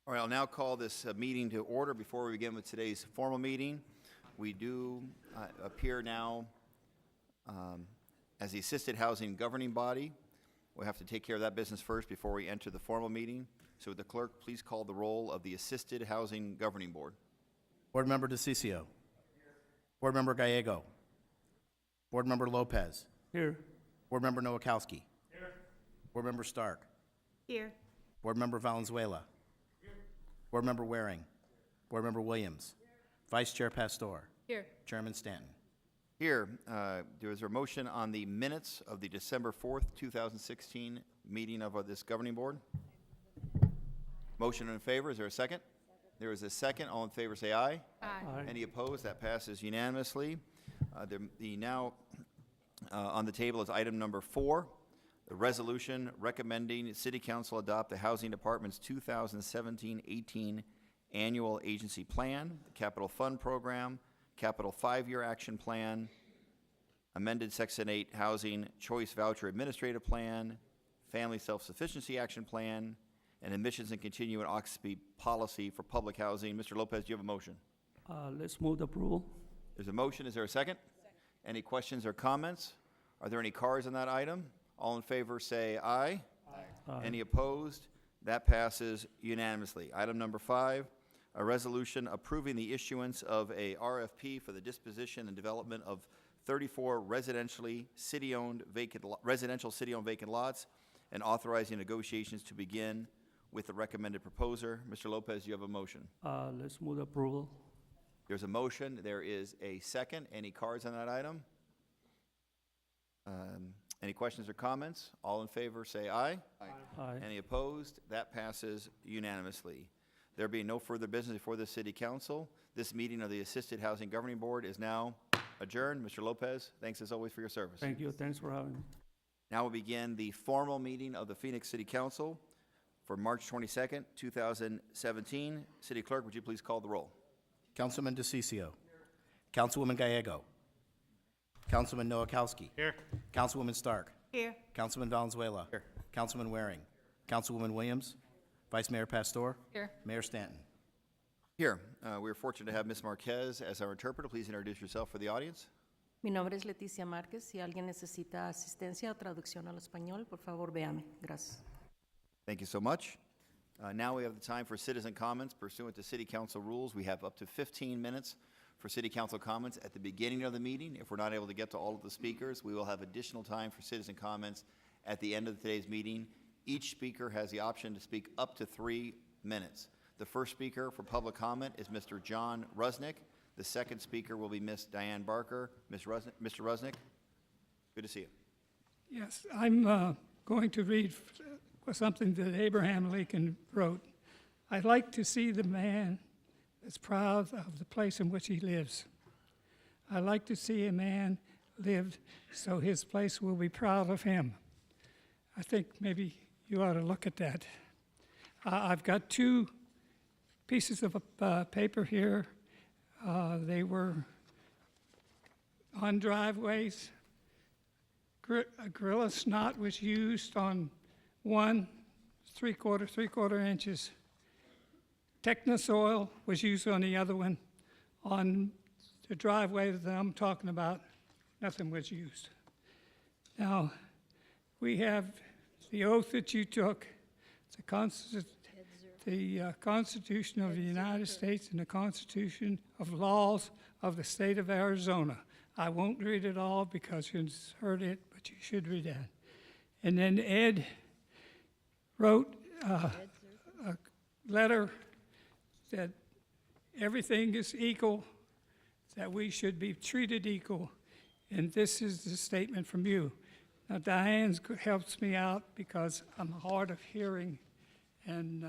All right, I'll now call this meeting to order. Before we begin with today's formal meeting, we do appear now as the Assisted Housing Governing Body. We'll have to take care of that business first before we enter the formal meeting. So would the clerk please call the roll of the Assisted Housing Governing Board? Board Member DeCiccio. Board Member Gallego. Board Member Lopez. Here. Board Member Nowakowski. Here. Board Member Stark. Here. Board Member Valenzuela. Here. Board Member Waring. Board Member Williams. Vice Chair Pastor. Here. Chairman Stanton. Here, there is a motion on the minutes of the December 4th, 2016 meeting of this governing board. Motion in favor. Is there a second? There is a second. All in favor say aye. Aye. Any opposed? That passes unanimously. Now on the table is item number 4, the resolution recommending City Council adopt the Housing Department's 2017-18 Annual Agency Plan, the Capital Fund Program, Capital 5-Year Action Plan, amended Section 8 Housing Choice Voucher Administrative Plan, Family Self-Sufficiency Action Plan, and Admissions and Continuing Occupancy Policy for Public Housing. Mr. Lopez, do you have a motion? Let's move the approval. There's a motion. Is there a second? Any questions or comments? Are there any cards on that item? All in favor say aye. Aye. Any opposed? That passes unanimously. Item number 5, a resolution approving the issuance of a RFP for the disposition and development of 34 residential city-owned vacant lots and authorizing negotiations to begin with the recommended proposer. Mr. Lopez, you have a motion. Let's move the approval. There's a motion. There is a second. Any cards on that item? Any questions or comments? All in favor say aye. Aye. Any opposed? That passes unanimously. There being no further business before the City Council, this meeting of the Assisted Housing Governing Board is now adjourned. Mr. Lopez, thanks as always for your service. Thank you. Thanks for having me. Now we begin the formal meeting of the Phoenix City Council for March 22nd, 2017. City Clerk, would you please call the roll? Councilman DeCiccio. Councilwoman Gallego. Councilman Nowakowski. Here. Councilwoman Stark. Here. Councilman Valenzuela. Here. Councilman Waring. Councilwoman Williams. Vice Mayor Pastor. Here. Mayor Stanton. Here, we are fortunate to have Ms. Marquez as our interpreter. Please introduce yourself for the audience. Mi nombre es Leticia Márquez. Si alguien necesita asistencia o traducción al español, por favor, véame. Gracias. Thank you so much. Now we have the time for citizen comments. Pursuant to City Council rules, we have up to 15 minutes for City Council comments at the beginning of the meeting. If we're not able to get to all of the speakers, we will have additional time for citizen comments at the end of today's meeting. Each speaker has the option to speak up to 3 minutes. The first speaker for public comment is Mr. John Rusnick. The second speaker will be Ms. Diane Barker. Mr. Rusnick, good to see you. Yes, I'm going to read something that Abraham Lincoln wrote. I'd like to see the man that's proud of the place in which he lives. I'd like to see a man live so his place will be proud of him. I think maybe you ought to look at that. I've got 2 pieces of paper here. They were on driveways. Gorilla snot was used on 1 3/4 inches. Technosoil was used on the other one. On the driveway that I'm talking about, nothing was used. Now, we have the oath that you took, the Constitution of the United States and the Constitution of laws of the state of Arizona. I won't read it all because you've heard it, but you should read that. And then Ed wrote a letter that everything is equal, that we should be treated equal, and this is the statement from you. Now, Diane helps me out because I'm hard of hearing, and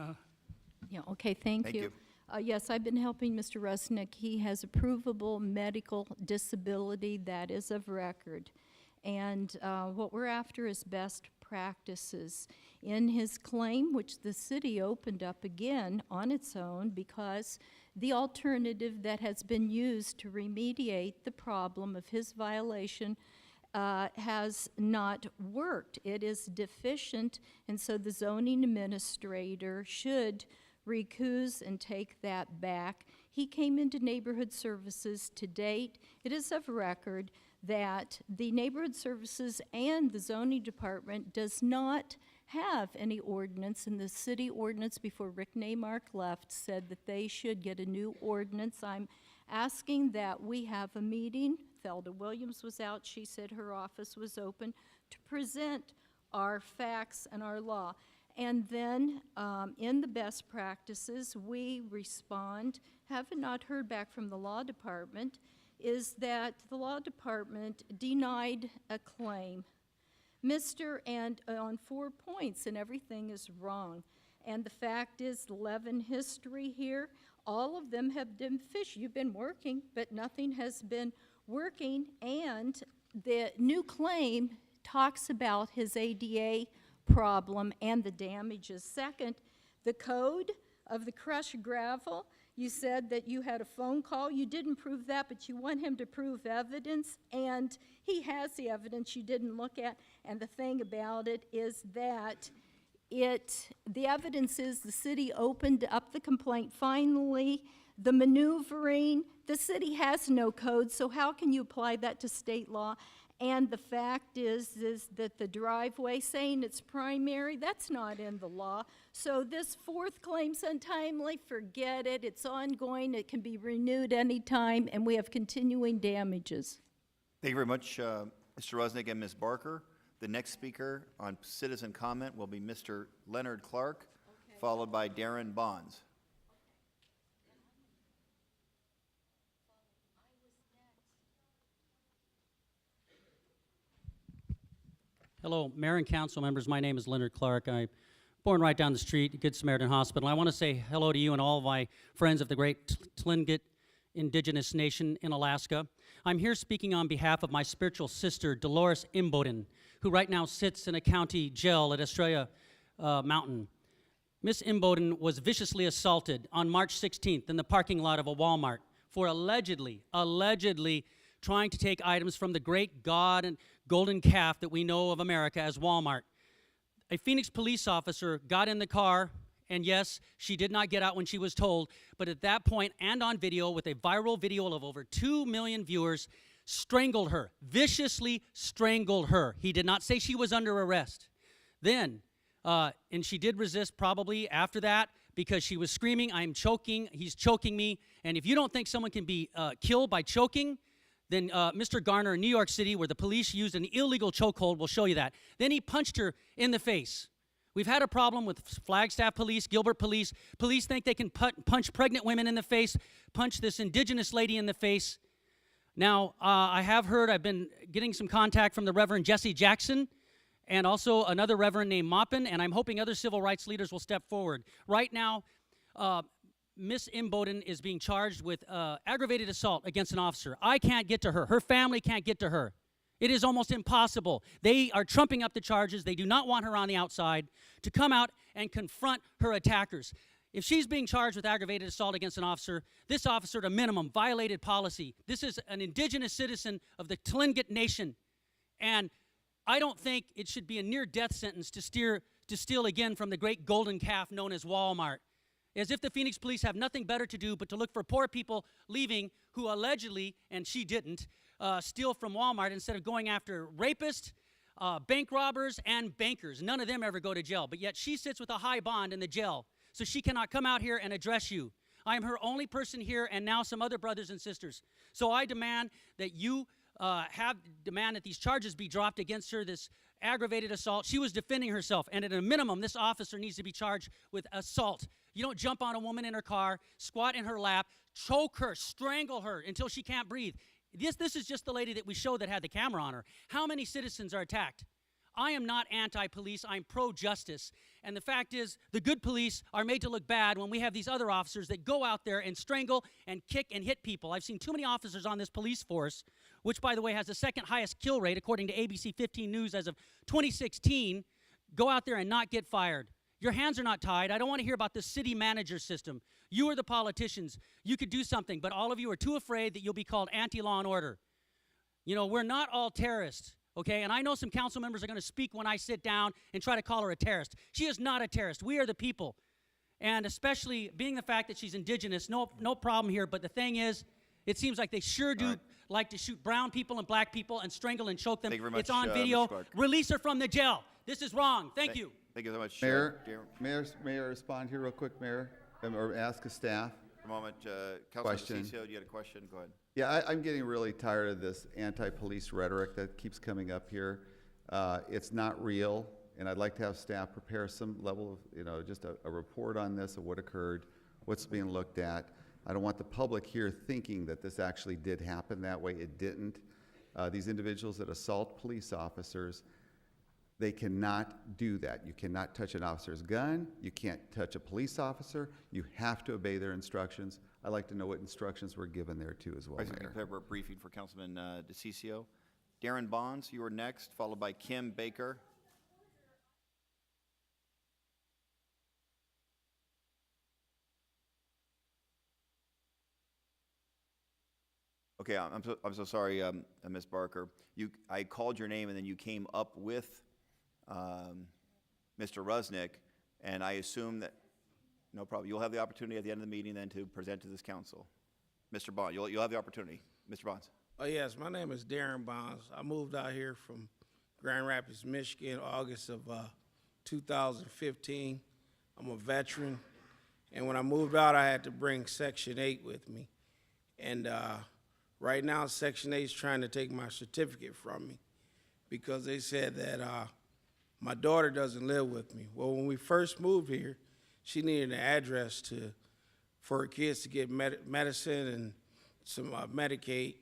Yeah, okay, thank you. Yes, I've been helping Mr. Rusnick. He has a provable medical disability that is of record. And what we're after is best practices. In his claim, which the city opened up again on its own because the alternative that has been used to remediate the problem of his violation has not worked. It is deficient, and so the zoning administrator should recuse and take that back. He came into neighborhood services. To date, it is of record that the neighborhood services and the zoning department does not have any ordinance, and the city ordinance before Rick Neymark left said that they should get a new ordinance. I'm asking that we have a meeting. Thelda Williams was out. She said her office was open to present our facts and our law. And then, in the best practices, we respond, have not heard back from the law department, is that the law department denied a claim. On 4 points, and everything is wrong. And the fact is, 11 history here, all of them have been fish. You've been working, but nothing has been working. And the new claim talks about his ADA problem and the damages. Second, the code of the crushed gravel. You said that you had a phone call. You didn't prove that, but you want him to prove evidence, and he has the evidence you didn't look at. And the thing about it is that the evidence is the city opened up the complaint finally, the maneuvering, the city has no code, so how can you apply that to state law? And the fact is that the driveway saying it's primary, that's not in the law. So this fourth claim's untimely, forget it, it's ongoing, it can be renewed anytime, and we have continuing damages. Thank you very much, Mr. Rusnick and Ms. Barker. The next speaker on citizen comment will be Mr. Leonard Clark, followed by Darren Bonds. Hello, Mayor and Council members. My name is Leonard Clark. I'm born right down the street at Good Samaritan Hospital. I want to say hello to you and all of my friends of the great Tlingit Indigenous Nation in Alaska. I'm here speaking on behalf of my spiritual sister, Dolores Imboden, who right now sits in a county jail at Estrella Mountain. Miss Imboden was viciously assaulted on March 16th in the parking lot of a Walmart for allegedly trying to take items from the great god and golden calf that we know of America as Walmart. A Phoenix police officer got in the car, and yes, she did not get out when she was told, but at that point and on video with a viral video of over 2 million viewers, strangled her, viciously strangled her. He did not say she was under arrest. Then, and she did resist probably after that because she was screaming, "I'm choking, he's choking me." And if you don't think someone can be killed by choking, then Mr. Garner in New York City, where the police used an illegal chokehold, will show you that. Then he punched her in the face. We've had a problem with Flagstaff police, Gilbert police. Police think they can punch pregnant women in the face, punch this indigenous lady in the face. Now, I have heard, I've been getting some contact from the Reverend Jesse Jackson and also another reverend named Maupin, and I'm hoping other civil rights leaders will step forward. Right now, Miss Imboden is being charged with aggravated assault against an officer. I can't get to her. Her family can't get to her. It is almost impossible. They are trumping up the charges. They do not want her on the outside to come out and confront her attackers. If she's being charged with aggravated assault against an officer, this officer at a minimum violated policy. This is an indigenous citizen of the Tlingit Nation, and I don't think it should be a near-death sentence to steal again from the great golden calf known as Walmart. As if the Phoenix police have nothing better to do but to look for poor people leaving who allegedly, and she didn't, steal from Walmart instead of going after rapists, bank robbers, and bankers. None of them ever go to jail, but yet she sits with a high bond in the jail, so she cannot come out here and address you. I am her only person here, and now some other brothers and sisters. So I demand that you demand that these charges be dropped against her, this aggravated assault. She was defending herself, and at a minimum, this officer needs to be charged with assault. You don't jump on a woman in her car, squat in her lap, choke her, strangle her until she can't breathe. This is just the lady that we showed that had the camera on her. How many citizens are attacked? I am not anti-police, I'm pro-justice. And the fact is, the good police are made to look bad when we have these other officers that go out there and strangle and kick and hit people. I've seen too many officers on this police force, which, by the way, has the second highest kill rate, according to ABC 15 News as of 2016, go out there and not get fired. Your hands are not tied. I don't want to hear about the city manager system. You are the politicians. You could do something, but all of you are too afraid that you'll be called anti-law and order. You know, we're not all terrorists, okay? And I know some council members are going to speak when I sit down and try to call her a terrorist. She is not a terrorist. We are the people. And especially being the fact that she's indigenous, no problem here. But the thing is, it seems like they sure do like to shoot brown people and black people and strangle and choke them. Thank you very much, It's on Mr. video. Clark. Release her from the jail. This is wrong. Thank you. Thank you so much. Mayor, Darren. may I respond here real quick, Mayor? Or ask a staff? For a moment, Councilman Question. DeCiccio, you had a question? Go ahead. Yeah, I'm getting really tired of this anti-police rhetoric that keeps coming up here. It's not real, and I'd like to have staff prepare some level of, just a report on this, of what occurred, what's being looked at. I don't want the public here thinking that this actually did happen that way. It didn't. These individuals that assault police officers, they cannot do that. You cannot touch an officer's gun. You can't touch a police officer. You have to obey their instructions. I'd like to know what instructions were given there too as well, All right, so Mayor. prepare a briefing for Councilman DeCiccio. Darren Bonds, you are next, followed by Kim Baker. Okay, I'm so sorry, Ms. Barker. I called your name and then you came up with Mr. Rusnick, and I assume that, no problem. You'll have the opportunity at the end of the meeting then to present to this council. Mr. Bond, you'll have the opportunity. Mr. Bonds. Oh, yes, my name is Darren Bonds. I moved out here from Grand Rapids, Michigan, August of 2015. I'm a veteran, and when I moved out, I had to bring Section 8 with me. And right now, Section 8 is trying to take my certificate from me because they said that my daughter doesn't live with me. Well, when we first moved here, she needed an address for her kids to get medicine and some Medicaid.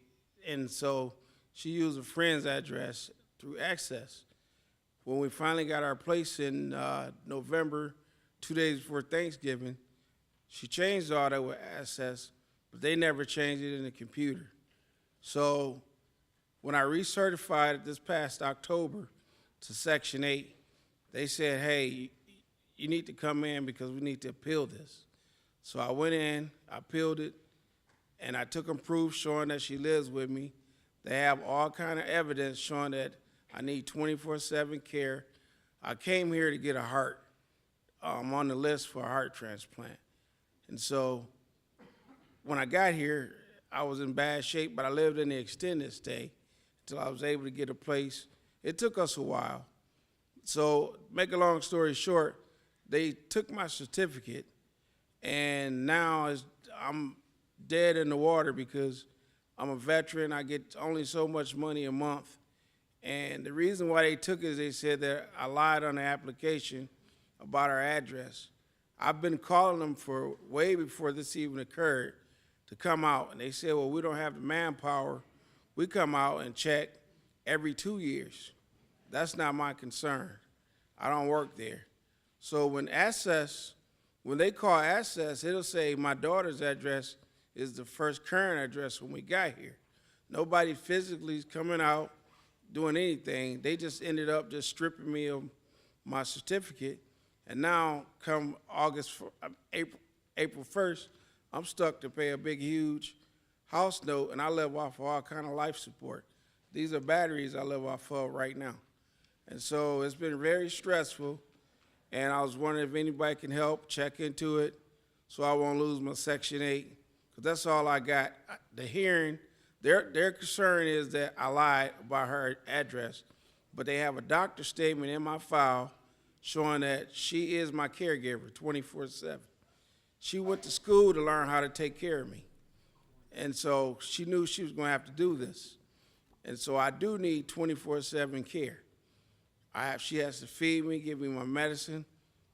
And so she used a friend's address through Access. When we finally got our place in November, 2 days before Thanksgiving, she changed all that with Access, but they never changed it in the computer. So when I recertified this past October to Section 8, they said, hey, you need to come in because we need to appeal this. So I went in, I appealed it, and I took them proof showing that she lives with me. They have all kind of evidence showing that I need 24/7 care. I came here to get a heart. I'm on the list for a heart transplant. And so when I got here, I was in bad shape, but I lived in the extended stay until I was able to get a place. It took us a while. So make a long story short, they took my certificate, and now I'm dead in the water because I'm a veteran. I get only so much money a month. And the reason why they took it is they said that I lied on the application about our address. I've been calling them for way before this even occurred to come out. And they said, well, we don't have the manpower. We come out and check every 2 years. That's not my concern. I don't work there. So when they call Access, it'll say my daughter's address is the first current address when we got here. Nobody physically is coming out doing anything. They just ended up just stripping me of my certificate. And now come April 1st, I'm stuck to pay a big, huge house note, and I live off of all kind of life support. These are batteries I live off of right now. And so it's been very stressful, and I was wondering if anybody can help check into it so I won't lose my Section 8, because that's all I got. The hearing, their concern is that I lied about her address, but they have a doctor statement in my file showing that she is my caregiver 24/7. She went to school to learn how to take care of me. And so she knew she was going to have to do this. And so I do need 24/7 care. She has to feed me, give me my medicine.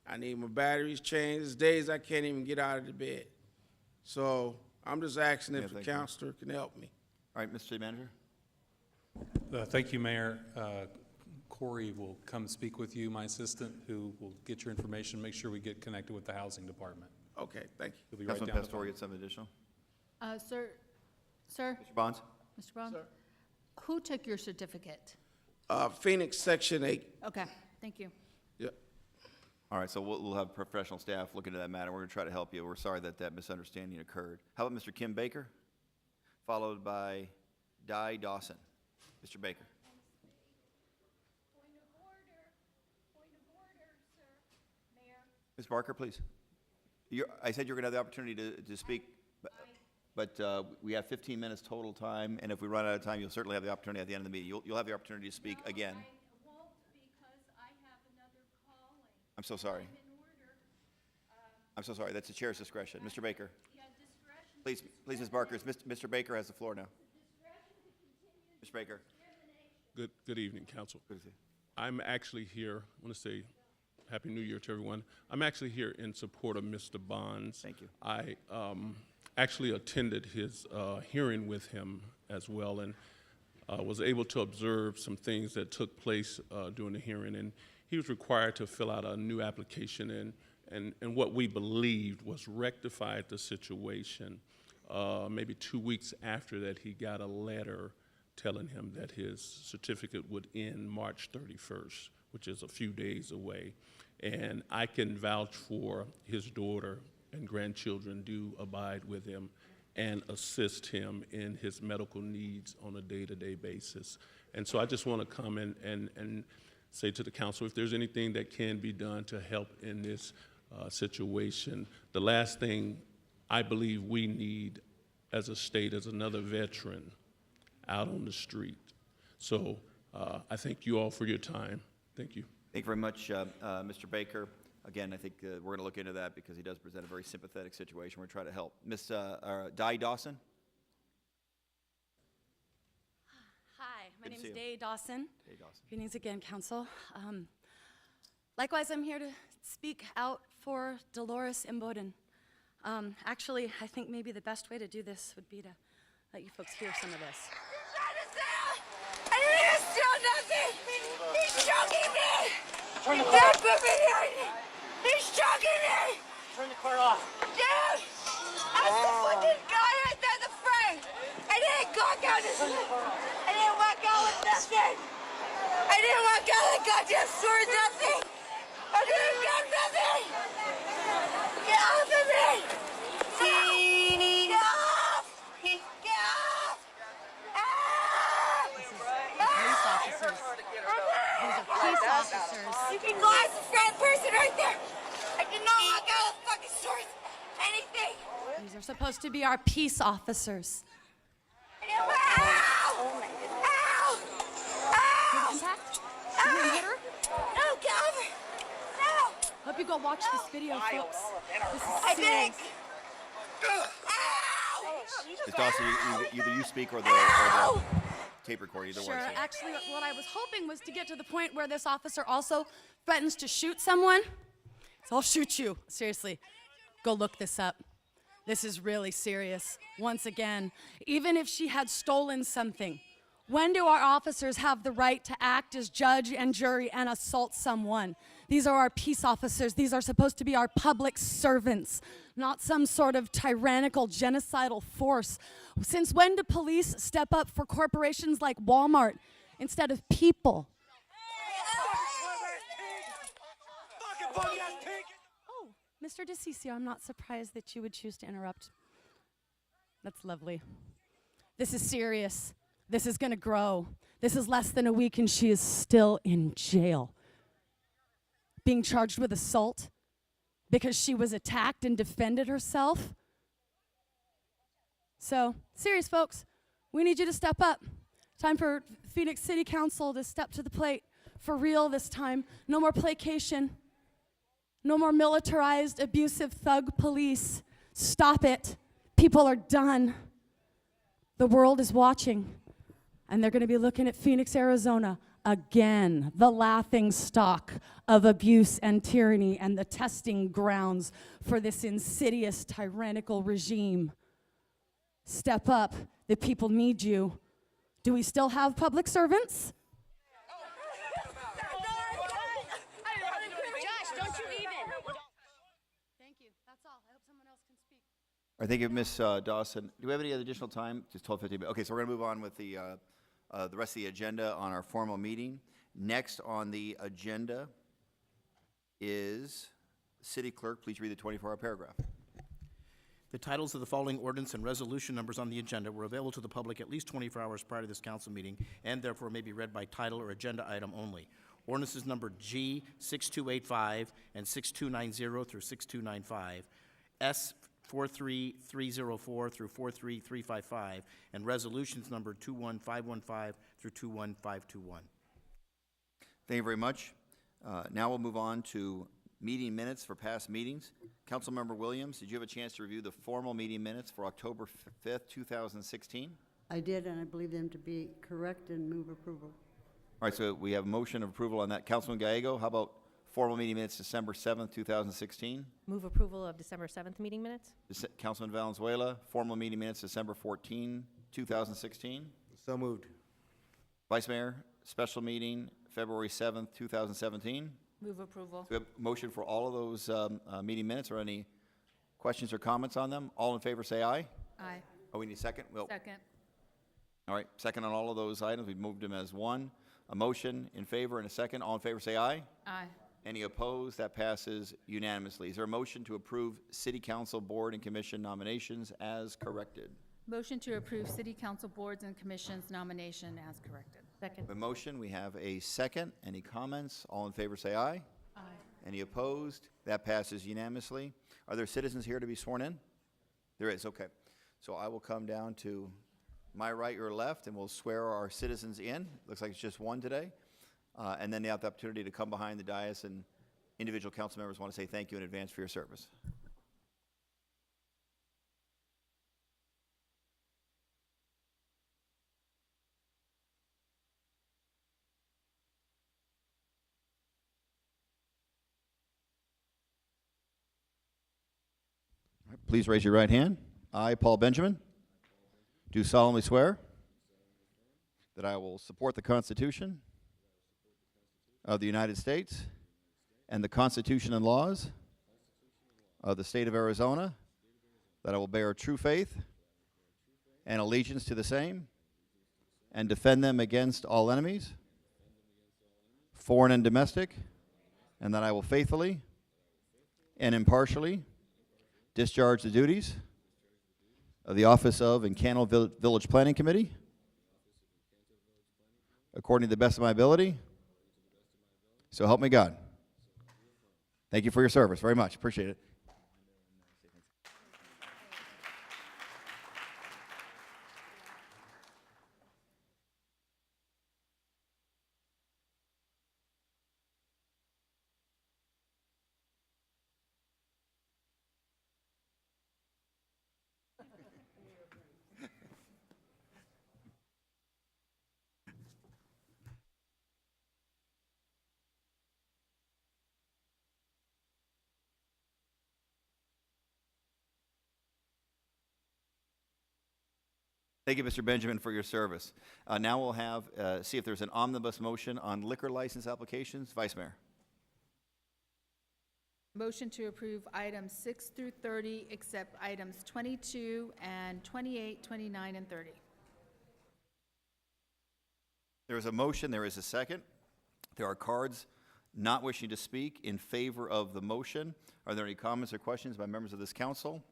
I need my batteries changed. There's days I can't even get out of the bed. So I'm just asking if the thank you. counselor can help me. All right, Mr. City Manager. Thank you, Mayor. Corey will come speak with you, my assistant, who will get your information, make sure we get connected with the housing department. Okay, thank you. He'll be right Councilman down the Pastor, phone. you had something additional? Sir, Mr. Bonds? Mr. Brown? Who took your certificate? Phoenix Section 8. Okay, thank you. Yeah. All right, so we'll have professional staff look into that matter. We're going to try to help you. We're sorry that misunderstanding occurred. How about Mr. Kim Baker, followed by Di Dawson? Mr. Baker. Point of order, sir, Mayor. Ms. Barker, please. I said you're going to have the opportunity to speak, but we have 15 minutes total time, and if we run out of time, you'll certainly have the opportunity at the end of the meeting. You'll have the opportunity to speak again. won't because I have another calling. I'm so sorry. I'm so sorry. That's the chair's discretion. Mr. Baker. Please, Ms. Barker. Mr. Baker has the floor now. Mr. Baker. Good evening, Council. Good to see you. I'm actually here, I want to say Happy New Year to everyone. I'm actually here in support of Mr. Bonds. Thank you. I actually attended his hearing with him as well, and was able to observe some things that took place during the hearing. And he was required to fill out a new application, and what we believed was rectified the situation. Maybe 2 weeks after that, he got a letter telling him that his certificate would end March 31st, which is a few days away. And I can vouch for his daughter and grandchildren do abide with him and assist him in his medical needs on a day-to-day basis. And so I just want to come and say to the council, if there's anything that can be done to help in this situation. The last thing I believe we need as a state is another veteran out on the street. So I thank you all for your time. Thank you. Thank you very much, Mr. Baker. Again, I think we're going to look into that because he does present a very sympathetic situation. We're trying to help. Ms. Di Dawson? Hi, my Good to name see is you. Day Dawson. Day Dawson. Greetings again, Council. Likewise, I'm here to speak out for Dolores Imboden. Actually, I think maybe the best way to do this would be to let you folks hear some of this. I didn't steal nothing! He's choking me! He can't put me down! He's choking me! Turn the car off. Dude! That's the fucking guy right there in the frame! I didn't walk out this I didn't walk out with nothing! I didn't walk out with goddamn sword, nothing! I didn't get nothing! Get off of me! Get off! Get off! Ah! Police officers. These are police officers. You can go as a friend person right there. I did not walk out with fucking swords. Anything. These are supposed to be our peace officers. Ow! Ow! Ow! Impact? You gonna hit her? No, get over. No. Hope you go watch this video, folks. This is I serious. didn't. Ms. Dawson, either you speak or the tape recorder, either Sure. one. so- Actually, what I was hoping was to get to the point where this officer also threatens to shoot someone. So I'll shoot you. Seriously. Go look this up. This is really serious. Once again, even if she had stolen something, when do our officers have the right to act as judge and jury and assault someone? These are our peace officers. These are supposed to be our public servants, not some sort of tyrannical, genocidal force. Since when do police step up for corporations like Walmart instead of people? Oh, Mr. DeCiccio, I'm not surprised that you would choose to interrupt. That's lovely. This is serious. This is going to grow. This is less than a week and she is still in jail, being charged with assault because she was attacked and defended herself. So, serious folks, we need you to step up. Time for Phoenix City Council to step to the plate for real this time. No more placation. No more militarized, abusive thug police. Stop it. People are done. The world is watching, and they're going to be looking at Phoenix, Arizona again, the laughing stock of abuse and tyranny and the testing grounds for this insidious, tyrannical regime. Step up. The people need you. Do we still have public servants? Josh, don't you even. Thank you. That's all. I hope someone else can speak. I think of Ms. Dawson. Do we have any additional time? Just 12, 15 minutes. Okay, so we're going to move on with the rest of the agenda on our formal meeting. Next on the agenda is City Clerk. Please read the 24-hour paragraph. The titles of the following ordinance and resolution numbers on the agenda were available to the public at least 24 hours prior to this council meeting and therefore may be read by title or agenda item only. Ordinances number G 6285 and 6290 through 6295, S 43304 through 43355, and resolutions number 21515 through 21521. Thank you very much. Now we'll move on to meeting minutes for past meetings. Councilmember Williams, did you have a chance to review the formal meeting minutes for October 5th, 2016? I did, and I believe them to be correct and move approval. All right, so we have a motion of approval on that. Councilman Gallego, how about formal meeting minutes December 7th, 2016? Move approval of December 7th meeting minutes? Councilman Valenzuela, formal meeting minutes December 14, 2016? So moved. Vice Mayor, special meeting February 7th, 2017? Move approval. So we have a motion for all of those meeting minutes, or any questions or comments on them? All in favor say aye. Aye. Oh, we need a second? Well, Second. all right, second on all of those items. We've moved them as one. A motion in favor and a second. All in favor say aye. Aye. Any opposed? That passes unanimously. Is there a motion to approve City Council Board and Commission nominations as corrected? Motion to approve city council boards and commissions nomination as corrected. Second. The motion, we have a second. Any comments? All in favor say aye. Aye. Any opposed? That passes unanimously. Are there citizens here to be sworn in? There is, okay. So I will come down to my right or left, and we'll swear our citizens in. Looks like it's just one today. And then they have the opportunity to come behind the dais, and individual council members want to say thank you in advance for your service. All right, please raise your right hand. I, Paul Benjamin, do solemnly swear that I will support the Constitution of the United States and the Constitution and laws of the state of Arizona, that I will bear true faith and allegiance to the same and defend them against all enemies, foreign and domestic, and that I will faithfully and impartially discharge the duties of the office of Encano Village Planning Committee according to the best of my ability. So help me God. Thank you for your service very much. Appreciate it. Thank you, Mr. Benjamin, for your service. Now we'll have, see if there's an omnibus motion on liquor license applications. Vice Mayor. Motion to approve items 6 through 30, except items 22 and 28, 29, and 30. There is a motion, there is a second. There are cards not wishing to speak in favor of the motion. Are there any comments or questions by members of this council?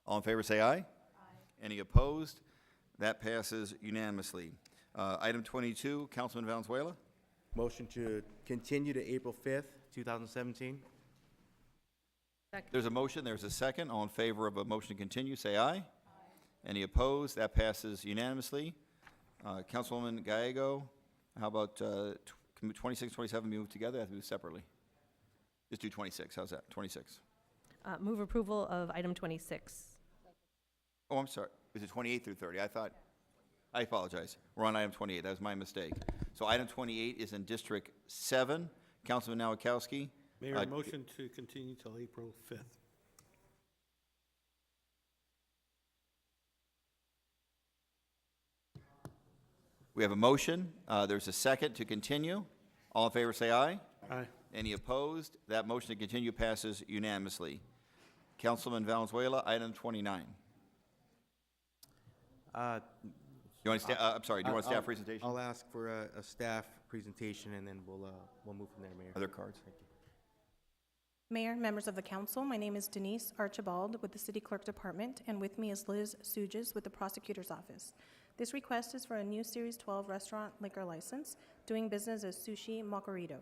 All in favor say aye. Aye. Any opposed? That passes unanimously. Item 22, Councilman Valenzuela. Motion to continue to April 5th, 2017. Second. There's a motion, there's a second. All in favor of a motion to continue, say aye. Aye. Any opposed? That passes unanimously. Councilwoman Gallego, how about 26, 27 be moved together? They have to be moved separately. Just do 26. How's that? 26. Move approval of item 26. Oh, I'm sorry. Is it 28 through 30? I apologize. We're on item 28. That was my mistake. So item 28 is in District 7. Councilman Nowakowski. Mayor, motion to continue till April 5th. We have a motion. There's a second to continue. All in favor say aye. Aye. Any opposed? That motion to continue passes unanimously. Councilman Valenzuela, item 29. You want I'm sorry, do you want a staff presentation? I'll ask for a staff presentation, and then we'll move from there, Mayor. Are there cards? Thank you. Mayor, members of the council, my name is Denise Archibald with the City Clerk Department, and with me is Liz Suges with the Prosecutor's Office. This request is for a new Series 12 restaurant liquor license, doing business as Sushi Mocorito.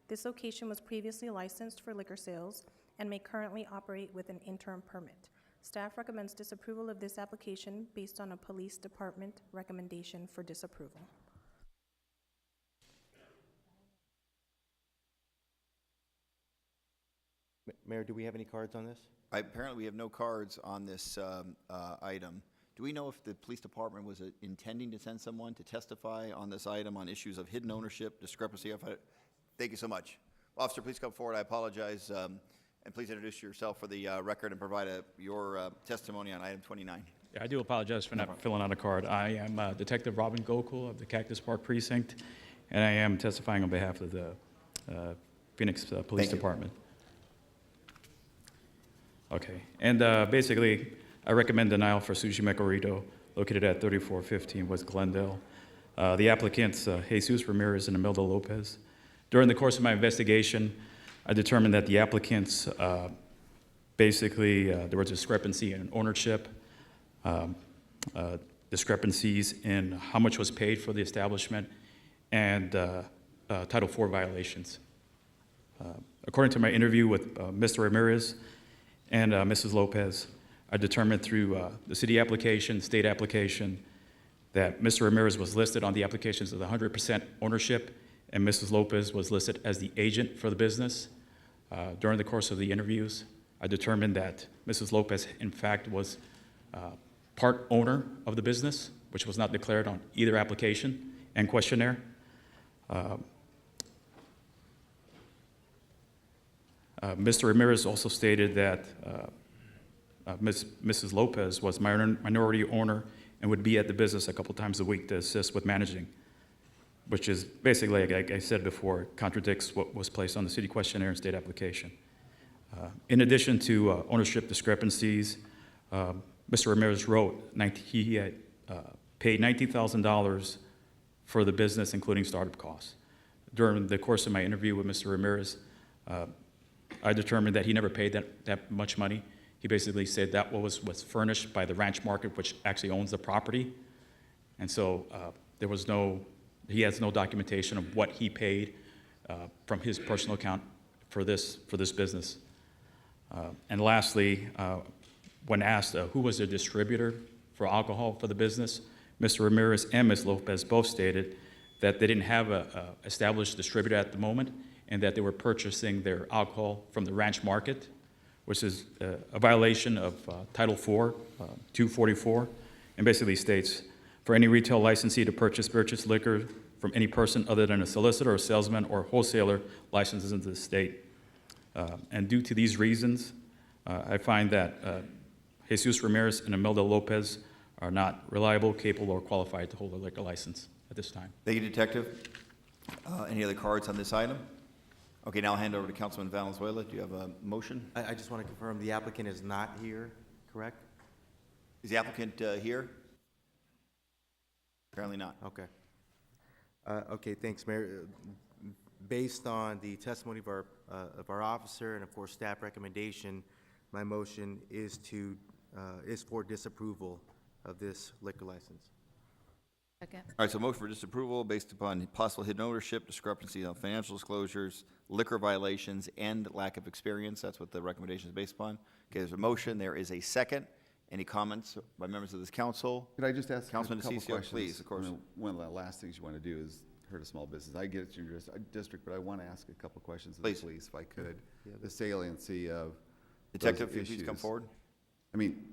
This location was previously licensed for liquor sales and may currently operate with an interim permit. Staff recommends disapproval of this application based on a police department recommendation for disapproval. Mayor, do we have any cards on this? Apparently, we have no cards on this item. Do we know if the police department was intending to send someone to testify on this item on issues of hidden ownership, discrepancy of... Thank you so much. Officer, please come forward. I apologize. And please introduce yourself for the record and provide your testimony on item 29. Yeah, I do apologize for not filling out a card. I am Detective Robin Gokul of the Cactus Park Precinct, and I am testifying on behalf of the Phoenix Police Department. Okay, and basically, I recommend denial for Sushi Mecorito, located at 3415 West Glendale. The applicants, Jesus Ramirez and Imelda Lopez. During the course of my investigation, I determined that the applicants, basically, there was discrepancy in ownership, discrepancies in how much was paid for the establishment, and Title IV violations. According to my interview with Mr. Ramirez and Mrs. Lopez, I determined through the city application, state application, that Mr. Ramirez was listed on the applications as 100% ownership, and Mrs. Lopez was listed as the agent for the business. During the course of the interviews, I determined that Mrs. Lopez, in fact, was part owner of the business, which was not declared on either application and questionnaire. Mr. Ramirez also stated that Mrs. Lopez was minority owner and would be at the business a couple times a week to assist with managing, which is basically, like I said before, contradicts what was placed on the city questionnaire and state application. In addition to ownership discrepancies, Mr. Ramirez wrote he had paid $19,000 for the business, including startup costs. During the course of my interview with Mr. Ramirez, I determined that he never paid that much money. He basically said that was furnished by the Ranch Market, which actually owns the property. And so he has no documentation of what he paid from his personal account for this business. And lastly, when asked who was the distributor for alcohol for the business, Mr. Ramirez and Ms. Lopez both stated that they didn't have an established distributor at the moment, and that they were purchasing their alcohol from the Ranch Market, which is a violation of Title IV, 244, and basically states, for any retail licensee to purchase liquor from any person other than a solicitor or salesman or wholesaler licensed in the state. And due to these reasons, I find that Jesus Ramirez and Imelda Lopez are not reliable, capable, or qualified to hold a liquor license at this time. Thank you, Detective. Any other cards on this item? Okay, now I'll hand over to Councilman Valenzuela. Do you have a motion? I just want to confirm the applicant is not here, correct? Is the applicant here? Apparently not. Okay. Okay, thanks, Mayor. Based on the testimony of our officer and, of course, staff recommendation, my motion is for disapproval of this liquor license. Second. All right, so motion for disapproval based upon possible hidden ownership, discrepancy on financial disclosures, liquor violations, and lack of experience. That's what the recommendation is based upon. Okay, there's a motion. There is a second. Any comments by members of this council? Could I just ask Councilman a couple DeCiccio, questions? please, of course. One of the last things you want to do is hurt a small business. I get it's your district, but I want to ask a couple questions of the police, if I could. The saliency of Detective, those if you please come issues. forward. I mean,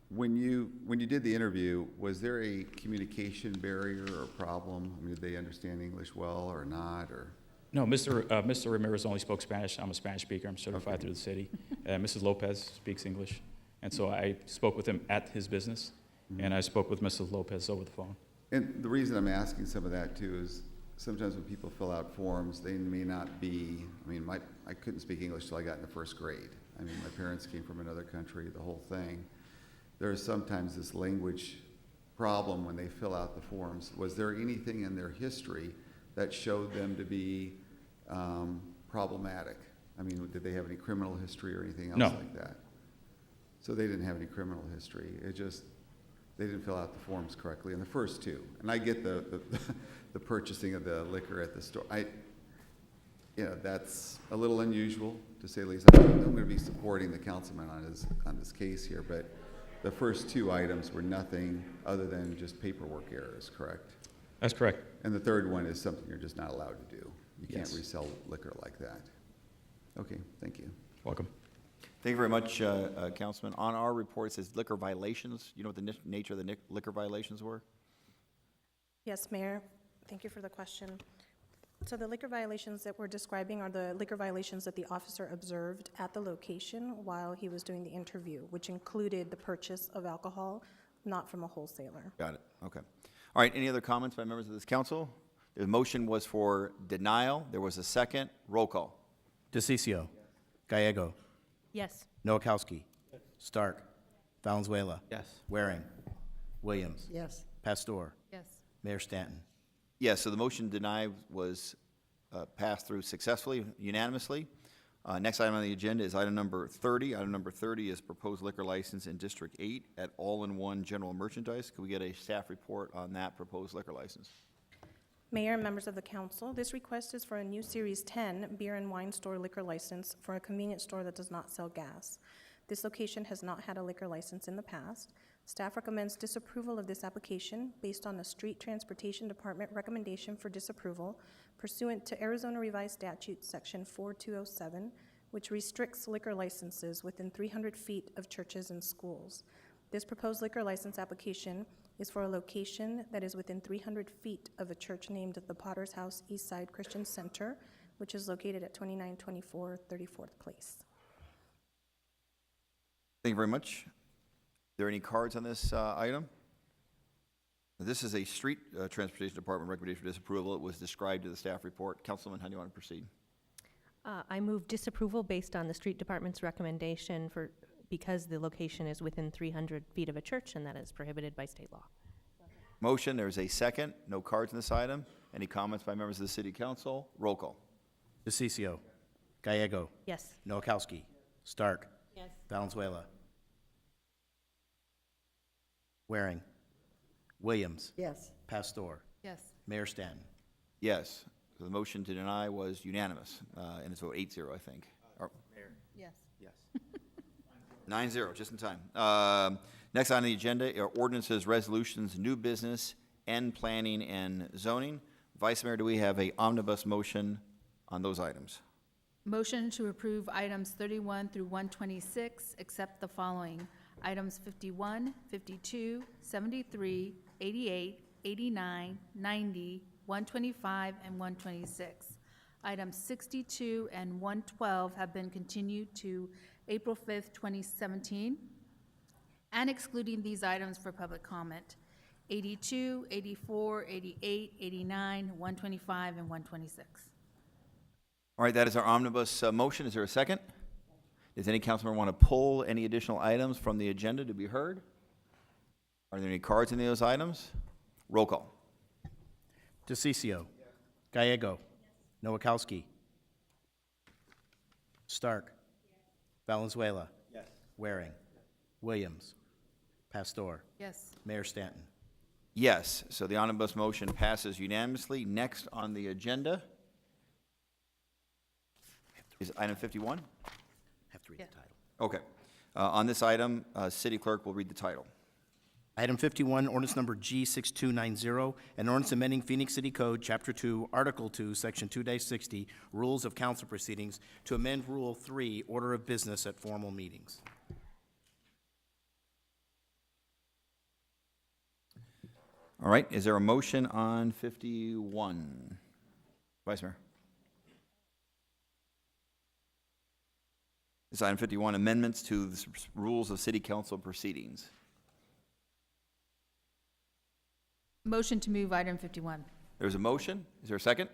when you did the interview, was there a communication barrier or problem? I mean, did they understand English well or not, or? No, Mr. Ramirez only spoke Spanish. I'm a Spanish speaker. I'm certified through the city. Mrs. Lopez speaks English. And so I spoke with him at his business, and I spoke with Mrs. Lopez over the phone. And the reason I'm asking some of that too is sometimes when people fill out forms, they may not be, I mean, I couldn't speak English till I got into first grade. I mean, my parents came from another country, the whole thing. There's sometimes this language problem when they fill out the forms. Was there anything in their history that showed them to be problematic? I mean, did they have any criminal history or anything else like that? So they didn't have any criminal history. It just, they didn't fill out the forms correctly in the first two. And I get the purchasing of the liquor at the store. that's a little unusual, to say the least. I'm going to be supporting the councilman on this case here, but the first two items were nothing other than just paperwork errors, correct? That's correct. And the third one is something you're just not allowed to do. You can't Yes. resell liquor like that. Okay, thank you. Welcome. Thank you very much, Councilman. On our report, it says liquor violations. You know what the nature of the liquor violations were? Yes, Mayor, thank you for the question. So the liquor violations that we're describing are the liquor violations that the officer observed at the location while he was doing the interview, which included the purchase of alcohol, not from a wholesaler. Got it, okay. All right, any other comments by members of this council? The motion was for denial. There was a second. Roll call. DeCiccio. Gallego. Yes. Noakowski. Stark. Valenzuela. Yes. Waring. Williams. Yes. Pastor. Yes. Mayor Stanton. Yes, so the motion to deny was passed through successfully, unanimously. Next item on the agenda is item number 30. Item number 30 is proposed liquor license in District 8 at All-in-One General Merchandise. Could we get a staff report on that proposed liquor license? Mayor and members of the council, this request is for a new Series 10 beer and wine store liquor license for a convenience store that does not sell gas. This location has not had a liquor license in the past. Staff recommends disapproval of this application based on a Street Transportation Department recommendation for disapproval pursuant to Arizona Revised Statute Section 4207, which restricts liquor licenses within 300 feet of churches and schools. This proposed liquor license application is for a location that is within 300 feet of a church named the Potter's House Eastside Christian Center, which is located at 2924 34th Place. Thank you very much. Are there any cards on this item? This is a Street Transportation Department recommendation for disapproval. It was described to the staff report. Councilman, how do you want to proceed? I move disapproval based on the street department's recommendation because the location is within 300 feet of a church and that is prohibited by state law. Motion, there's a second. No cards on this item. Any comments by members of the city council? Roll call. DeCiccio. Gallego. Yes. Noakowski. Stark. Yes. Valenzuela. Waring. Williams. Yes. Pastor. Yes. Mayor Stanton. Yes. So the motion to deny was unanimous, and it's vote 8-0, I think. Or Yes. Yes. 9-0, just in time. Next on the agenda are ordinances, resolutions, new business, and planning and zoning. Vice Mayor, do we have a omnibus motion on those items? Motion to approve items 31 through 126, except the following: items 51, 52, 73, 88, 89, 90, 125, and 126. Items 62 and 112 have been continued to April 5th, 2017, and excluding these items for public comment: 82, 84, 88, 89, 125, and 126. All right, that is our omnibus motion. Is there a second? Does any council member want to pull any additional items from the agenda to be heard? Are there any cards in those items? Roll call. DeCiccio. Gallego. Noakowski. Stark. Valenzuela. Yes. Waring. Williams. Pastor. Yes. Mayor Stanton. Yes, so the omnibus motion passes unanimously. Next on the agenda is item 51. Have to read Yeah. the title. Okay. On this item, city clerk will read the title. Item 51, ordinance number G6290, an ordinance amending Phoenix City Code, Chapter 2, Article 2, Section 2-60, Rules of Council Proceedings, to amend Rule 3, Order of Business at Formal Meetings. All right, is there a motion on 51? Vice Mayor. This is item 51, amendments to the rules of city council proceedings. Motion to move item 51. There's a motion. Is there a second?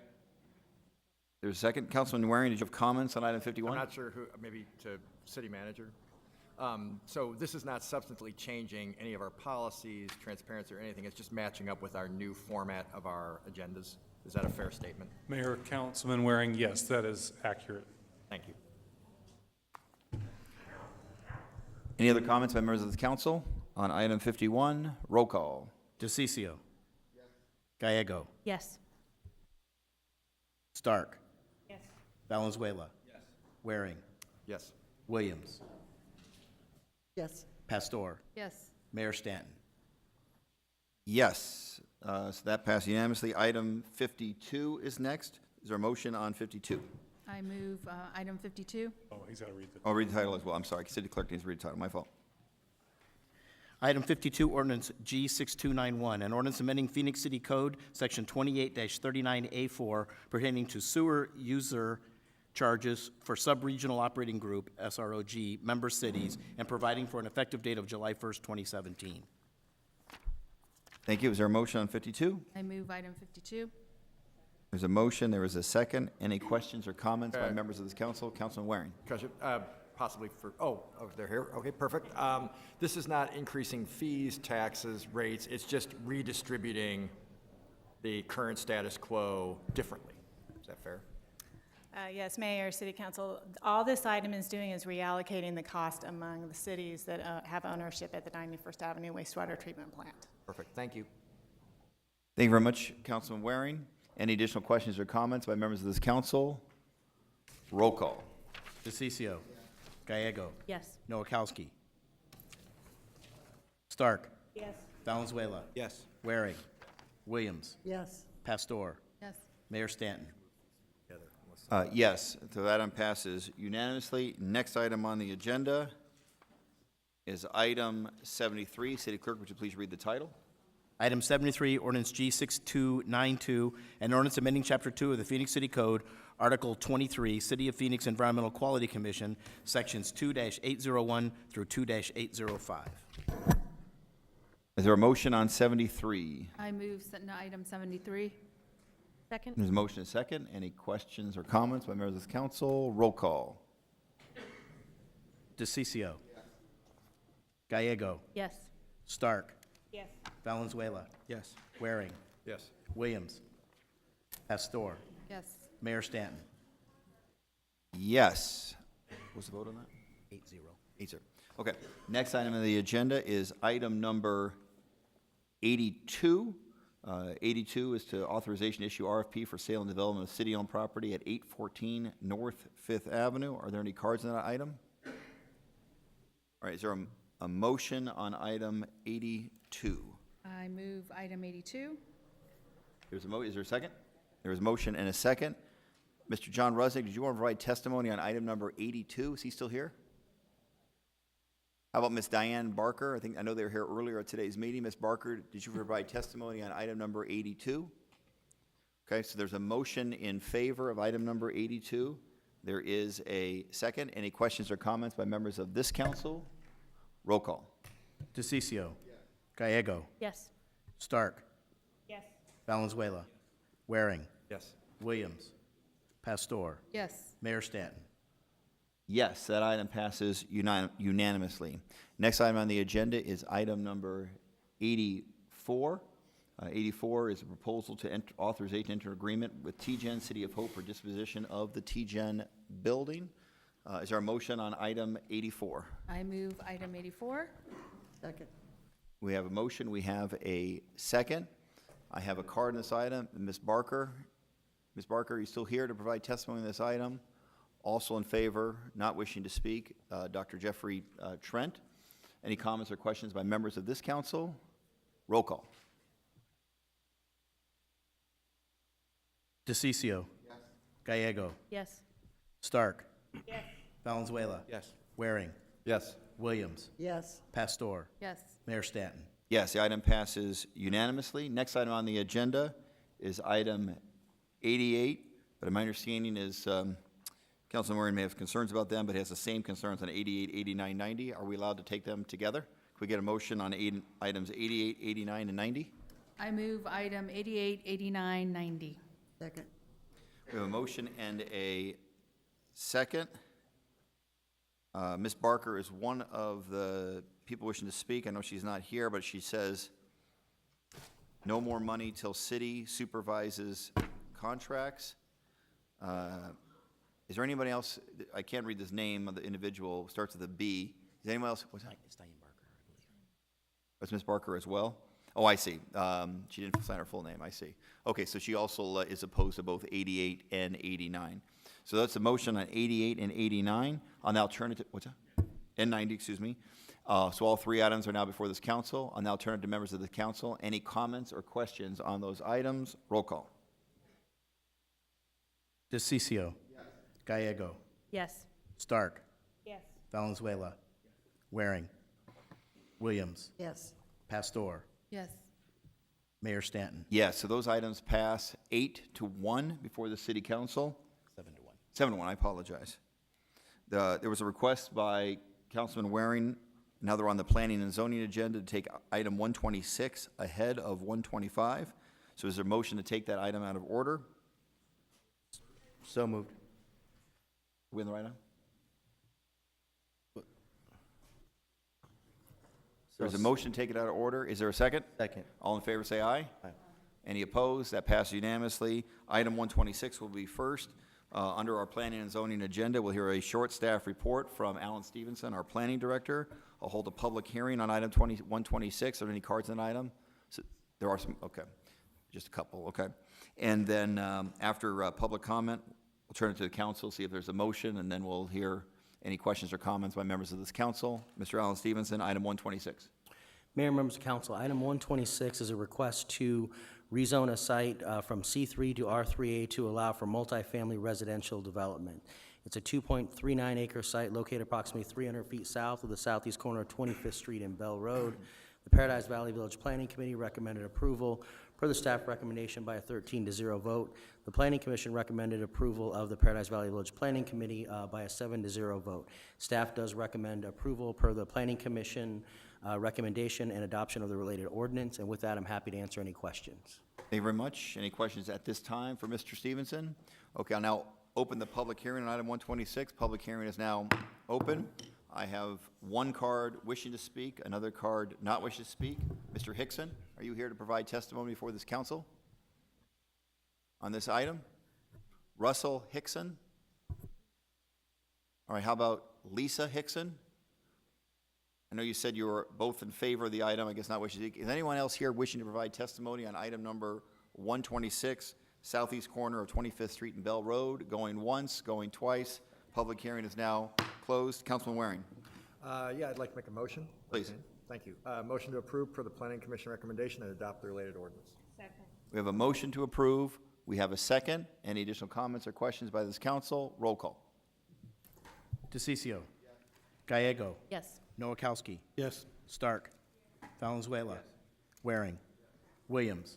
There's a second. Councilman Waring, did you have comments on item 51? I'm not sure who, maybe to city manager. So this is not substantively changing any of our policies, transparency, or anything. It's just matching up with our new format of our agendas. Is that a fair statement? Mayor, Councilman Waring, yes, that is accurate. Thank you. Any other comments by members of the council on item 51? Roll call. DeCiccio. Gallego. Yes. Stark. Yes. Valenzuela. Yes. Waring. Yes. Williams. Yes. Pastor. Yes. Mayor Stanton. Yes, so that passed unanimously. Item 52 is next. Is there a motion on 52? I move item 52. Oh, he's got to read the. I'll read the title as well. I'm sorry, city clerk needs to read the title, my fault. Item 52, ordinance G6291, an ordinance amending Phoenix City Code, Section 28-39A4, pertaining to sewer user charges for Sub-Regional Operating Group, SROG, member cities, and providing for an effective date of July 1st, 2017. Thank you. Is there a motion on 52? I move item 52. There's a motion, there is a second. Any questions or comments by members of this council? Councilman Waring. Question, possibly for, they're here, okay, perfect. This is not increasing fees, taxes, rates, it's just redistributing the current status quo differently. Is that fair? Yes, Mayor, City Council, all this item is doing is reallocating the cost among the cities that have ownership at the 91st Avenue wastewater treatment plant. Perfect, thank you. Thank you very much, Councilman Waring. Any additional questions or comments by members of this council? Roll call. DeCiccio. Gallego. Yes. Noakowski. Stark. Yes. Valenzuela. Yes. Waring. Williams. Yes. Pastor. Yes. Mayor Stanton. Yes, so that item passes unanimously. Next item on the agenda is item 73. City Clerk, would you please read the title? Item 73, ordinance G6292, an ordinance amending Chapter 2 of the Phoenix City Code, Article 23, City of Phoenix Environmental Quality Commission, Sections 2-801 through 2-805. Is there a motion on 73? I move item 73. Second? There's a motion and a second. Any questions or comments by members of this council? Roll call. DeCiccio. Gallego. Yes. Stark. Yes. Valenzuela. Yes. Waring. Yes. Williams. Pastor. Yes. Mayor Stanton. Yes. What's the vote on that? 8-0. 8-0. Okay. Next item on the agenda is item number 82. 82 is to authorization to issue RFP for sale and development of city-owned property at 814 North Fifth Avenue. Are there any cards on that item? All right, is there a motion on item 82? I move item 82. Is there a second? There is a motion and a second. Mr. John Rusnick, did you want to provide testimony on item number 82? Is he still here? How about Ms. Diane Barker? I know they were here earlier at today's meeting. Ms. Barker, did you provide testimony on item number 82? Okay, so there's a motion in favor of item number 82. There is a second. Any questions or comments by members of this council? Roll call. DeCiccio. Gallego. Yes. Stark. Yes. Valenzuela. Waring. Yes. Williams. Pastor. Yes. Mayor Stanton. Yes, that item passes unanimously. Next item on the agenda is item number 84. 84 is a proposal to authorization to enter agreement with TGen City of Hope for disposition of the TGen building. Is there a motion on item 84? I move item 84. Second. We have a motion, we have a second. I have a card on this item. Ms. Barker. Ms. Barker, are you still here to provide testimony on this item? Also in favor, not wishing to speak, Dr. Jeffrey Trent. Any comments or questions by members of this council? Roll call. DeCiccio. Yes. Gallego. Yes. Stark. Yes. Valenzuela. Yes. Waring. Yes. Williams. Yes. Pastor. Yes. Mayor Stanton. Yes, the item passes unanimously. Next item on the agenda is item 88, but my understanding is Councilman Warren may have concerns about them, but has the same concerns on 88, 89, 90. Are we allowed to take them together? Could we get a motion on items 88, 89, and 90? I move item 88, 89, 90. Second. We have a motion and a second. Ms. Barker is one of the people wishing to speak. I know she's not here, but she says no more money till city supervises contracts. Is there anybody else? I can't read this name of the individual. Starts with a B. Is anyone else? What's that? It's Diane Barker, I believe. That's Ms. Barker as well? Oh, I see. She didn't sign her full name. I see. Okay, so she also is opposed to both 88 and 89. So that's a motion on 88 and 89. I'll now turn it to, what's that? And 90, excuse me. So all three items are now before this council. I'll now turn it to members of the council. Any comments or questions on those items? Roll call. DeCiccio. Yes. Gallego. Yes. Stark. Yes. Valenzuela. Waring. Williams. Yes. Pastor. Yes. Mayor Stanton. Yes, so those items pass 8-1 before the city council. 7-1. 7-1, I apologize. There was a request by Councilman Waring, now they're on the planning and zoning agenda, to take item 126 ahead of 125. So is there a motion to take that item out of order? So moved. We in the right item? There's a motion to take it out of order. Is there a second? Second. All in favor, say aye. Aye. Any opposed? That passes unanimously. Item 126 will be first. Under our planning and zoning agenda, we'll hear a short staff report from Alan Stevenson, our planning director. I'll hold a public hearing on item 126. Are there any cards on the item? So, there are some, okay. Just a couple, okay. And then after public comment, we'll turn it to the council, see if there's a motion, and then we'll hear any questions or comments by members of this council. Mr. Alan Stevenson, item 126. Mayor, members of council, item 126 is a request to rezone a site from C3 to R3A to allow for multifamily residential development. It's a 2.39 acre site located approximately 300 feet south of the southeast corner of 25th Street and Bell Road. The Paradise Valley Village Planning Committee recommended approval per the staff recommendation by a 13-0 vote. The Planning Commission recommended approval of the Paradise Valley Village Planning Committee by a 7-0 vote. Staff does recommend approval per the Planning Commission recommendation and adoption of the related ordinance. And with that, I'm happy to answer any questions. Thank you very much. Any questions at this time for Mr. Stevenson? Okay, I'll now open the public hearing on item 126. Public hearing is now open. I have one card wishing to speak, another card not wishing to speak. Mr. Hickson, are you here to provide testimony before this council on this item? Russell Hickson? All right, how about Lisa Hickson? I know you said you were both in favor of the item, I guess not wishing to speak. Is anyone else here wishing to provide testimony on item number 126, southeast corner of 25th Street and Bell Road? Going once, going twice. Public hearing is now closed. Councilman Waring. Yeah, I'd like to make a motion. Please. Okay, thank you. Motion to approve per the Planning Commission recommendation and adopt the related ordinance. Second. We have a motion to approve. We have a second. Any additional comments or questions by this council? Roll call. DeCiccio. Gallego. Yes. Noakowski. Yes. Stark. Valenzuela. Waring. Williams.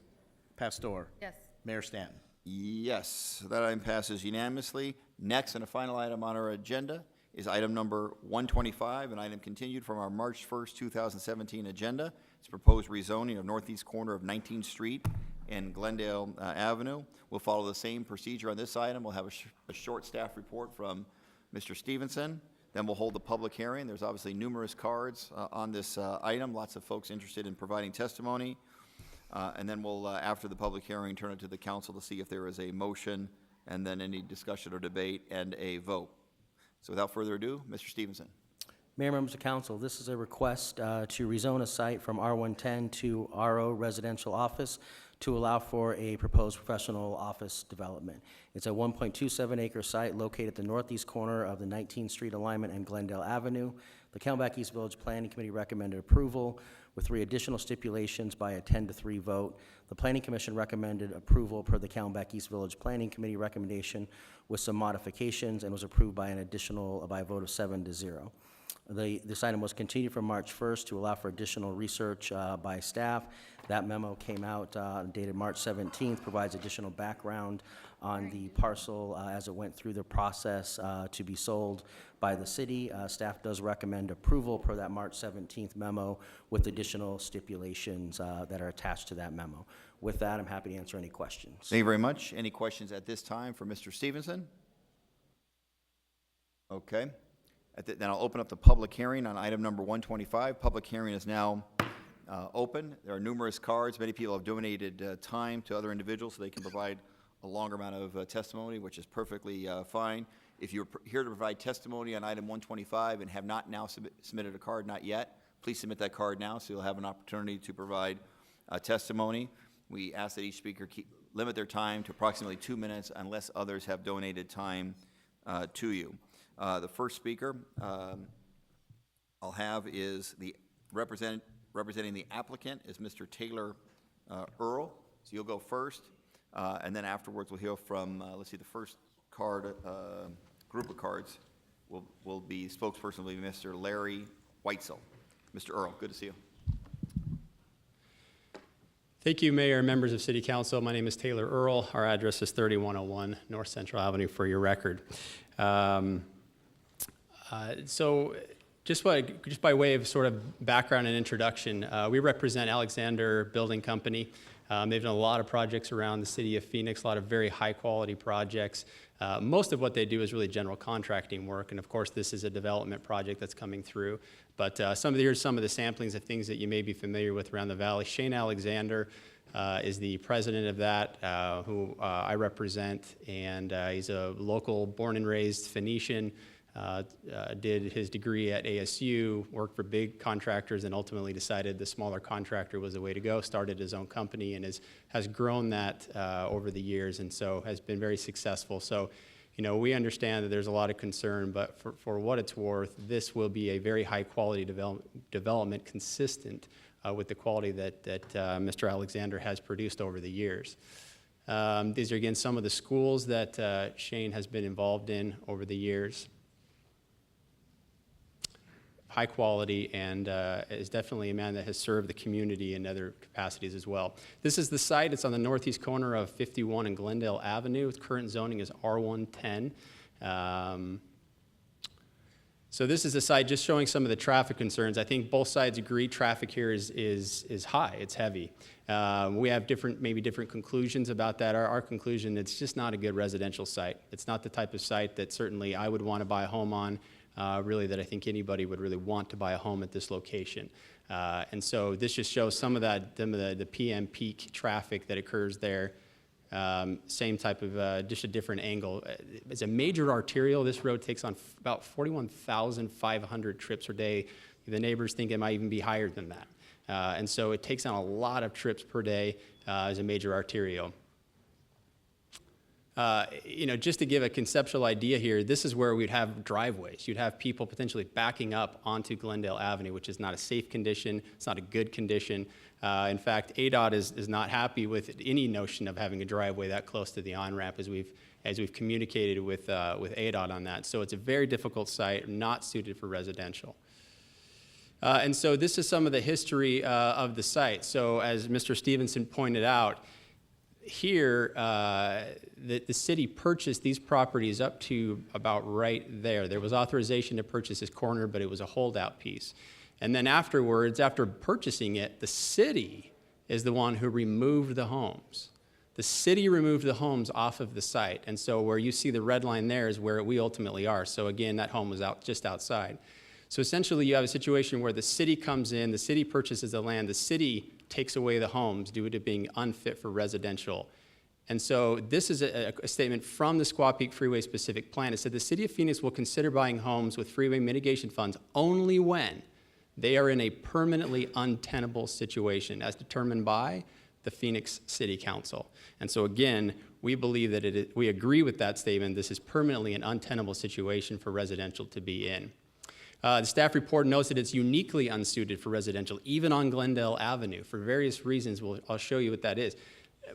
Pastor. Yes. Mayor Stanton. Yes, that item passes unanimously. Next, and a final item on our agenda is item number 125, an item continued from our March 1st, 2017 agenda. It's proposed rezoning of northeast corner of 19th Street and Glendale Avenue. We'll follow the same procedure on this item. We'll have a short staff report from Mr. Stevenson. Then we'll hold the public hearing. There's obviously numerous cards on this item, lots of folks interested in providing testimony. And then we'll, after the public hearing, turn it to the council to see if there is a motion and then any discussion or debate and a vote. So without further ado, Mr. Stevenson. Mayor, members of council, this is a request to rezone a site from R110 to RO residential office to allow for a proposed professional office development. It's a 1.27 acre site located at the northeast corner of the 19th Street alignment and Glendale Avenue. The Camelback East Village Planning Committee recommended approval with 3 additional stipulations by a 10-3 vote. The Planning Commission recommended approval per the Camelback East Village Planning Committee recommendation with some modifications and was approved by an additional, by a vote of 7-0. This item was continued from March 1st to allow for additional research by staff. That memo came out dated March 17th, provides additional background on the parcel as it went through the process to be sold by the city. Staff does recommend approval per that March 17th memo with additional stipulations that are attached to that memo. With that, I'm happy to answer any questions. Thank you very much. Any questions at this time for Mr. Stevenson? Okay. Then I'll open up the public hearing on item number 125. Public hearing is now open. There are numerous cards. Many people have donated time to other individuals so they can provide a longer amount of testimony, which is perfectly fine. If you're here to provide testimony on item 125 and have not now submitted a card, not yet, please submit that card now so you'll have an opportunity to provide testimony. We ask that each speaker limit their time to approximately 2 minutes unless others have donated time to you. The first speaker I'll have is the representing the applicant is Mr. Taylor Earl. So you'll go first, and then afterwards we'll hear from, let's see, the first card, group of cards will be, spokesperson will be Mr. Larry Weitzel. Mr. Earl, good to see you. Thank you, Mayor and members of City Council. My name is Taylor Earl. Our address is 3101 North Central Avenue for your record. So just by way of sort of background and introduction, we represent Alexander Building Company. They've done a lot of projects around the city of Phoenix, a lot of very high quality projects. Most of what they do is really general contracting work, and of course this is a development project that's coming through. But here's some of the samplings of things that you may be familiar with around the valley. Shane Alexander is the president of that, who I represent, and he's a local born and raised Phoenician. Did his degree at ASU, worked for big contractors, and ultimately decided the smaller contractor was the way to go, started his own company, and has grown that over the years, and so has been very successful. So, you know, we understand that there's a lot of concern, but for what it's worth, this will be a very high quality development consistent with the quality that Mr. Alexander has produced over the years. These are, again, some of the schools that Shane has been involved in over the years. High quality, and is definitely a man that has served the community in other capacities as well. This is the site. It's on the northeast corner of 51 and Glendale Avenue. Its current zoning is R110. So this is a site just showing some of the traffic concerns. I think both sides agree traffic here is high. It's heavy. We have maybe different conclusions about that. Our conclusion, it's just not a good residential site. It's not the type of site that certainly I would want to buy a home on. Really, that I think anybody would really want to buy a home at this location. And so this just shows some of the PM peak traffic that occurs there. Same type of, just a different angle. It's a major arterial. This road takes on about 41,500 trips per day. The neighbors think it might even be higher than that. And so it takes on a lot of trips per day as a major arterial. You know, just to give a conceptual idea here, this is where we'd have driveways. You'd have people potentially backing up onto Glendale Avenue, which is not a safe condition. It's not a good condition. In fact, ADOT is not happy with any notion of having a driveway that close to the on-ramp, as we've communicated with ADOT on that. So it's a very difficult site, not suited for residential. And so this is some of the history of the site. So as Mr. Stevenson pointed out, here, the city purchased these properties up to about right there. There was authorization to purchase this corner, but it was a holdout piece. And then afterwards, after purchasing it, the city is the one who removed the homes. The city removed the homes off of the site. And so where you see the red line there is where we ultimately are. So again, that home was just outside. So essentially, you have a situation where the city comes in, the city purchases the land, the city takes away the homes due to being unfit for residential. And so this is a statement from the Squaw Peak Freeway Specific Plan. It said the City of Phoenix will consider buying homes with freeway mitigation funds only when they are in a permanently untenable situation as determined by the Phoenix City Council. And so again, we believe that we agree with that statement. This is permanently an untenable situation for residential to be in. The staff report notes that it's uniquely unsuited for residential, even on Glendale Avenue, for various reasons. I'll show you what that is.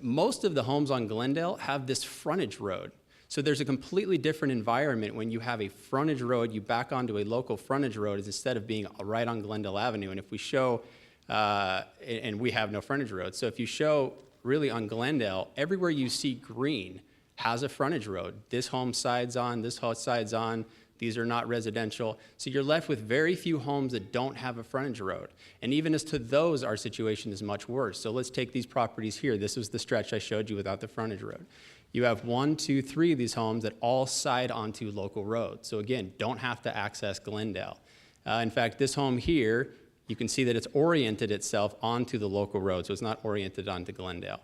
Most of the homes on Glendale have this frontage road. So there's a completely different environment when you have a frontage road, you back onto a local frontage road instead of being right on Glendale Avenue. And if we show, and we have no frontage road, so if you show really on Glendale, everywhere you see green has a frontage road. This home sides on, this house sides on. These are not residential. So you're left with very few homes that don't have a frontage road. And even as to those, our situation is much worse. So let's take these properties here. This was the stretch I showed you without the frontage road. You have 1, 2, 3 of these homes that all side onto local roads. So again, don't have to access Glendale. In fact, this home here, you can see that it's oriented itself onto the local road, so it's not oriented onto Glendale.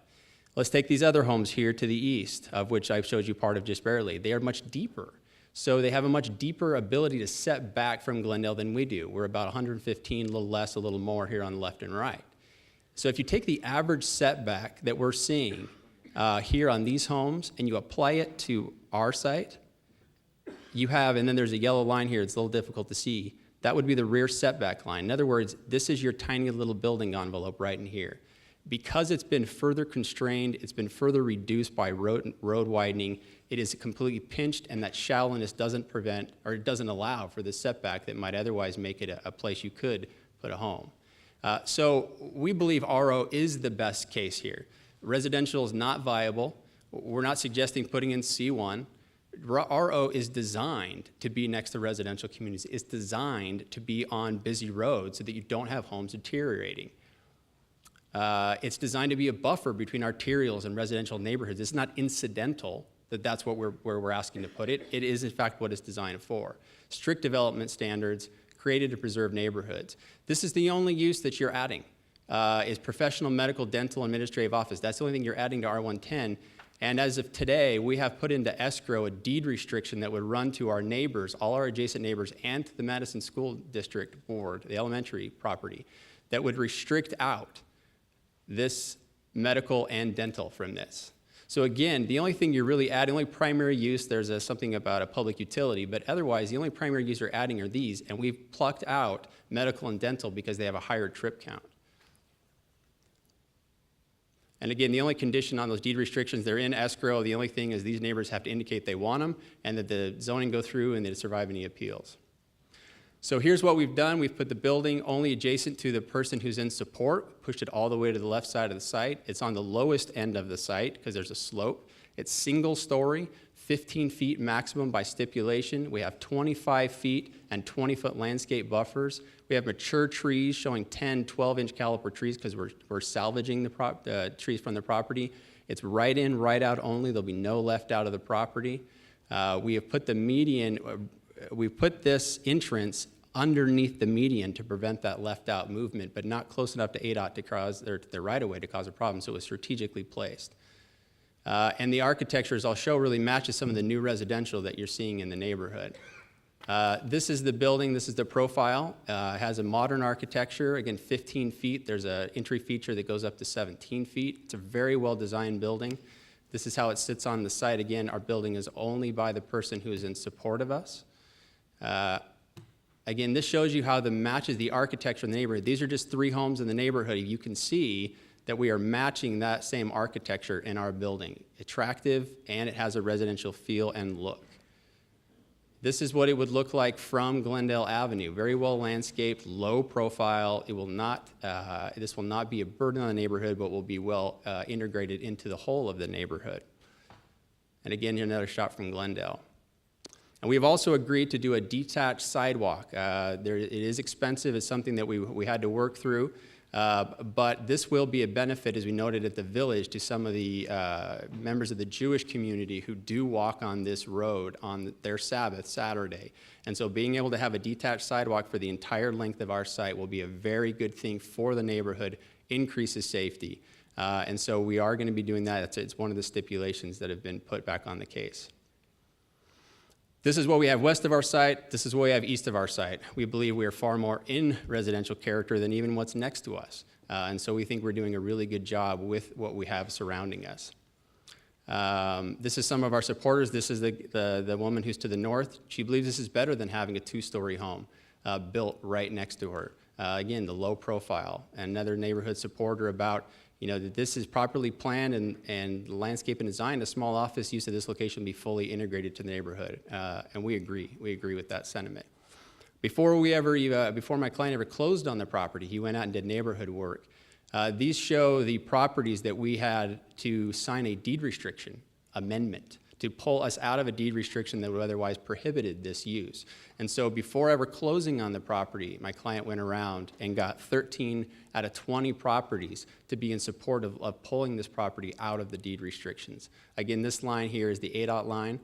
Let's take these other homes here to the east, of which I've showed you part of just barely. They are much deeper. So they have a much deeper ability to set back from Glendale than we do. We're about 115, a little less, a little more here on the left and right. So if you take the average setback that we're seeing here on these homes and you apply it to our site, you have, and then there's a yellow line here, it's a little difficult to see. That would be the rear setback line. In other words, this is your tiny little building envelope right in here. Because it's been further constrained, it's been further reduced by road widening, it is completely pinched, and that shallowness doesn't prevent, or it doesn't allow for the setback that might otherwise make it a place you could put a home. So we believe RO is the best case here. Residential is not viable. We're not suggesting putting in C1. RO is designed to be next to residential communities. It's designed to be on busy roads so that you don't have homes deteriorating. It's designed to be a buffer between arterials and residential neighborhoods. It's not incidental that that's what where we're asking to put it. It is, in fact, what it's designed for. Strict development standards created to preserve neighborhoods. This is the only use that you're adding, is professional, medical, dental, administrative office. That's the only thing you're adding to R110. And as of today, we have put into escrow a deed restriction that would run to our neighbors, all our adjacent neighbors, and to the Madison School District Board, the elementary property, that would restrict out this medical and dental from this. So again, the only thing you're really adding, only primary use, there's something about a public utility, but otherwise the only primary use you're adding are these, and we've plucked out medical and dental because they have a higher trip count. And again, the only condition on those deed restrictions, they're in escrow. The only thing is these neighbors have to indicate they want them and that the zoning go through and that it survive any appeals. So here's what we've done. We've put the building only adjacent to the person who's in support, pushed it all the way to the left side of the site. It's on the lowest end of the site because there's a slope. It's single story, 15 feet maximum by stipulation. We have 25 feet and 20-foot landscape buffers. We have mature trees showing 10, 12-inch caliper trees because we're salvaging the trees from the property. It's right in, right out only. There'll be no left out of the property. We have put the median, we put this entrance underneath the median to prevent that left out movement, but not close enough to ADOT to cause their right of way to cause a problem, so it was strategically placed. And the architecture, as I'll show, really matches some of the new residential that you're seeing in the neighborhood. This is the building, this is the profile. It has a modern architecture, again, 15 feet. There's an entry feature that goes up to 17 feet. It's a very well-designed building. This is how it sits on the site. Again, our building is only by the person who is in support of us. Again, this shows you how the matches the architecture in the neighborhood. These are just 3 homes in the neighborhood. You can see that we are matching that same architecture in our building. Attractive, and it has a residential feel and look. This is what it would look like from Glendale Avenue. Very well landscaped, low profile. It will not, this will not be a burden on the neighborhood, but will be well integrated into the whole of the neighborhood. And again, here's another shot from Glendale. And we've also agreed to do a detached sidewalk. It is expensive. It's something that we had to work through. But this will be a benefit, as we noted at the Village, to some of the members of the Jewish community who do walk on this road on their Sabbath, Saturday. And so being able to have a detached sidewalk for the entire length of our site will be a very good thing for the neighborhood, increases safety. And so we are going to be doing that. It's one of the stipulations that have been put back on the case. This is what we have west of our site. This is what we have east of our site. We believe we are far more in residential character than even what's next to us. And so we think we're doing a really good job with what we have surrounding us. This is some of our supporters. This is the woman who's to the north. She believes this is better than having a 2-story home built right next to her. Again, the low profile. Another neighborhood supporter about that this is properly planned and landscape and design. A small office use of this location will be fully integrated to the neighborhood. And we agree with that sentiment. Before my client ever closed on the property, he went out and did neighborhood work. These show the properties that we had to sign a deed restriction amendment to pull us out of a deed restriction that would otherwise prohibited this use. And so before ever closing on the property, my client went around and got 13 out of 20 properties to be in support of pulling this property out of the deed restrictions. Again, this line here is the ADOT line.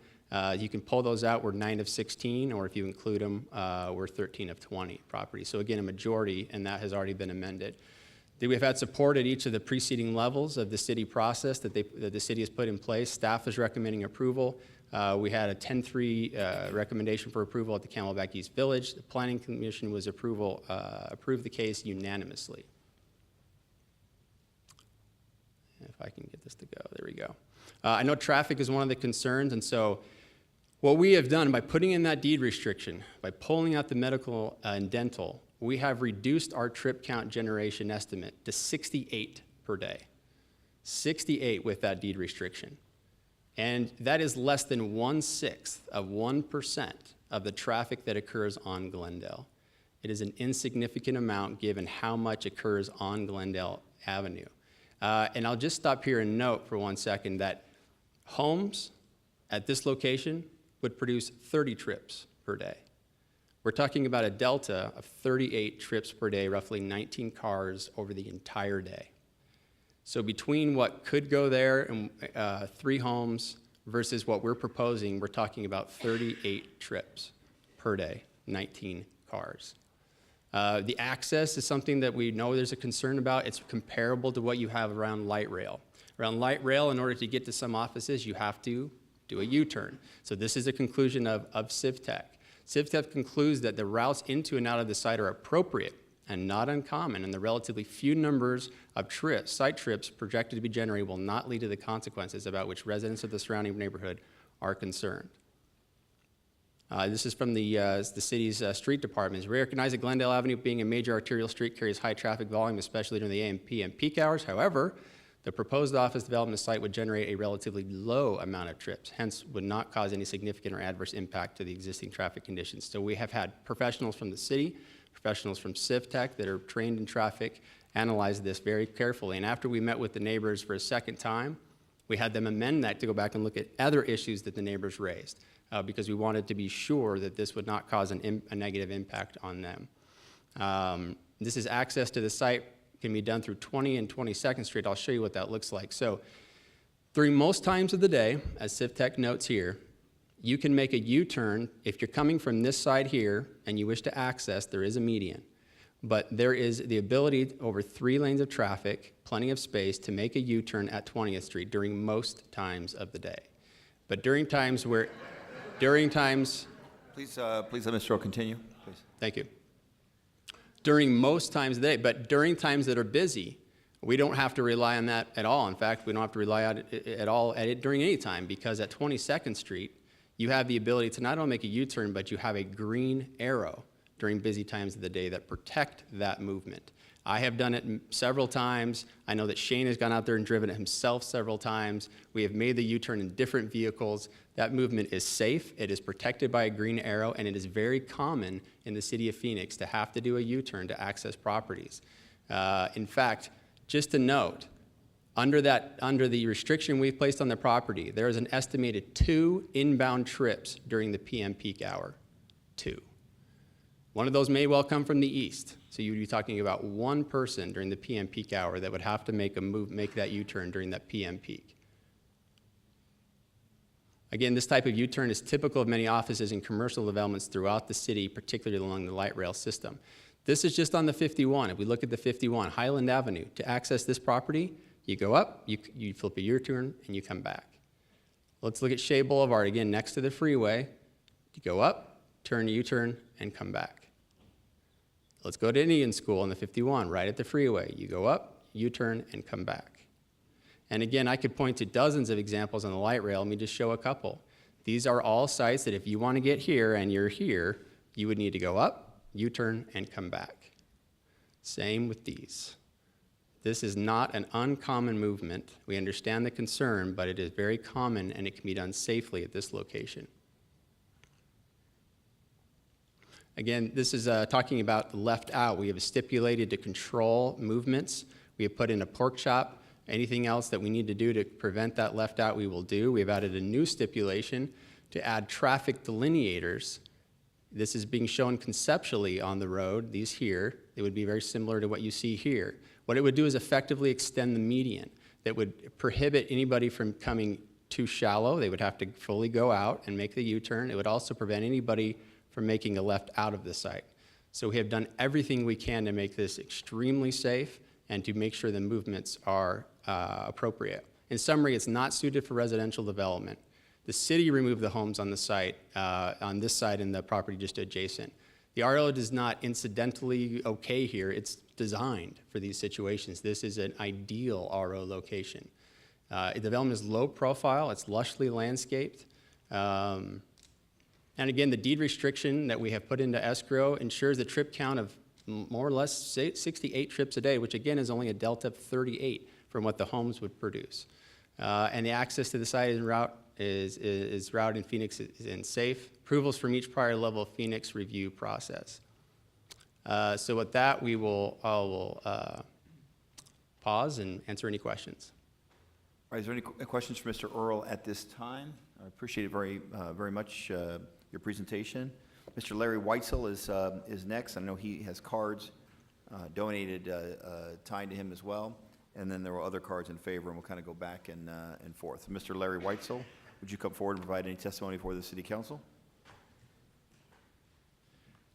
You can pull those out, we're 9 of 16, or if you include them, we're 13 of 20 properties. So again, a majority, and that has already been amended. We've had support at each of the preceding levels of the city process that the city has put in place. Staff is recommending approval. We had a 10-3 recommendation for approval at the Camelback East Village. The Planning Commission was approved the case unanimously. If I can get this to go, there we go. I know traffic is one of the concerns, and so What we have done by putting in that deed restriction, by pulling out the medical and dental, we have reduced our trip count generation estimate to 68 per day. 68 with that deed restriction. And that is less than 1/6 of 1% of the traffic that occurs on Glendale. It is an insignificant amount given how much occurs on Glendale Avenue. And I'll just stop here and note for 1 second that homes at this location would produce 30 trips per day. We're talking about a delta of 38 trips per day, roughly 19 cars over the entire day. So between what could go there and 3 homes versus what we're proposing, we're talking about 38 trips per day, 19 cars. The access is something that we know there's a concern about. It's comparable to what you have around light rail. Around light rail, in order to get to some offices, you have to do a U-turn. So this is a conclusion of CivTech. CivTech concludes that the routes into and out of the site are appropriate and not uncommon, and the relatively few numbers of site trips projected to be generated will not lead to the consequences about which residents of the surrounding neighborhood are concerned. This is from the city's street departments. We recognize that Glendale Avenue, being a major arterial street, carries high traffic volume, especially during the AM, PM peak hours. However, the proposed office development site would generate a relatively low amount of trips, hence would not cause any significant or adverse impact to the existing traffic conditions. So we have had professionals from the city, professionals from CivTech that are trained in traffic, analyze this very carefully. And after we met with the neighbors for a second time, we had them amend that to go back and look at other issues that the neighbors raised, because we wanted to be sure that this would not cause a negative impact on them. This is access to the site can be done through 20 and 22nd Street. I'll show you what that looks like. So during most times of the day, as CivTech notes here, you can make a U-turn. If you're coming from this side here and you wish to access, there is a median. But there is the ability over 3 lanes of traffic, plenty of space, to make a U-turn at 20th Street during most times of the day. But during times... Please let Mr. Rowe continue, please. Thank you. During most times of the day, but during times that are busy, we don't have to rely on that at all. In fact, we don't have to rely on it at all during any time, because at 22nd Street, you have the ability to not only make a U-turn, but you have a green arrow during busy times of the day that protect that movement. I have done it several times. I know that Shane has gone out there and driven it himself several times. We have made the U-turn in different vehicles. That movement is safe, it is protected by a green arrow, and it is very common in the city of Phoenix to have to do a U-turn to access properties. In fact, just to note, under the restriction we've placed on the property, there is an estimated 2 inbound trips during the PM peak hour. 2. One of those may well come from the east, so you would be talking about 1 person during the PM peak hour that would have to make that U-turn during that PM peak. Again, this type of U-turn is typical of many offices and commercial developments throughout the city, particularly along the light rail system. This is just on the 51. If we look at the 51, Highland Avenue, to access this property, you go up, you flip a U-turn, and you come back. Let's look at Shea Boulevard, again, next to the freeway. You go up, turn, U-turn, and come back. Let's go to Indian School on the 51, right at the freeway. You go up, U-turn, and come back. And again, I could point to dozens of examples on the light rail. Let me just show a couple. These are all sites that if you want to get here and you're here, you would need to go up, U-turn, and come back. Same with these. This is not an uncommon movement. We understand the concern, but it is very common and it can be done safely at this location. Again, this is talking about left out. We have stipulated to control movements. We have put in a pork chop. Anything else that we need to do to prevent that left out, we will do. We've added a new stipulation to add traffic delineators. This is being shown conceptually on the road, these here. They would be very similar to what you see here. What it would do is effectively extend the median. That would prohibit anybody from coming too shallow. They would have to fully go out and make the U-turn. It would also prevent anybody from making a left out of the site. So we have done everything we can to make this extremely safe and to make sure the movements are appropriate. In summary, it's not suited for residential development. The city removed the homes on the site, on this side and the property just adjacent. The RO is not incidentally okay here. It's designed for these situations. This is an ideal RO location. The development is low profile. It's lushly landscaped. And again, the deed restriction that we have put into escrow ensures a trip count of more or less 68 trips a day, which again is only a delta of 38 from what the homes would produce. And the access to the site is routed in Phoenix and safe. Approvals from each prior level of Phoenix review process. So with that, I will pause and answer any questions. All right, is there any questions for Mr. Earl at this time? I appreciate it very much, your presentation. Mr. Larry Weitzel is next. I know he has cards donated, tied to him as well. And then there were other cards in favor, and we'll kind of go back and forth. Mr. Larry Weitzel, would you come forward and provide any testimony for the City Council?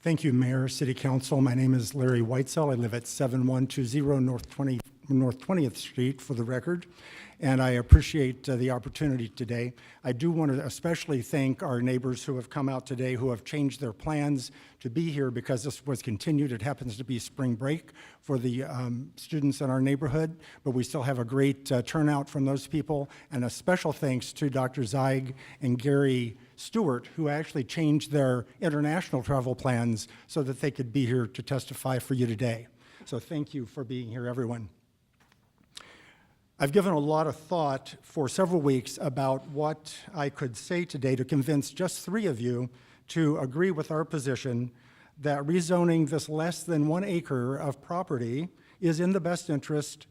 Thank you, Mayor, City Council. My name is Larry Weitzel. I live at 7120 North 20th Street, for the record, and I appreciate the opportunity today. I do want to especially thank our neighbors who have come out today, who have changed their plans to be here because this was continued. It happens to be spring break for the students in our neighborhood, but we still have a great turnout from those people, and a special thanks to Dr. Zeig and Gary Stewart, who actually changed their international travel plans so that they could be here to testify for you today. So thank you for being here, everyone. I've given a lot of thought for several weeks about what I could say today to convince just 3 of you to agree with our position that rezoning this less than 1 acre of property is not in the best interest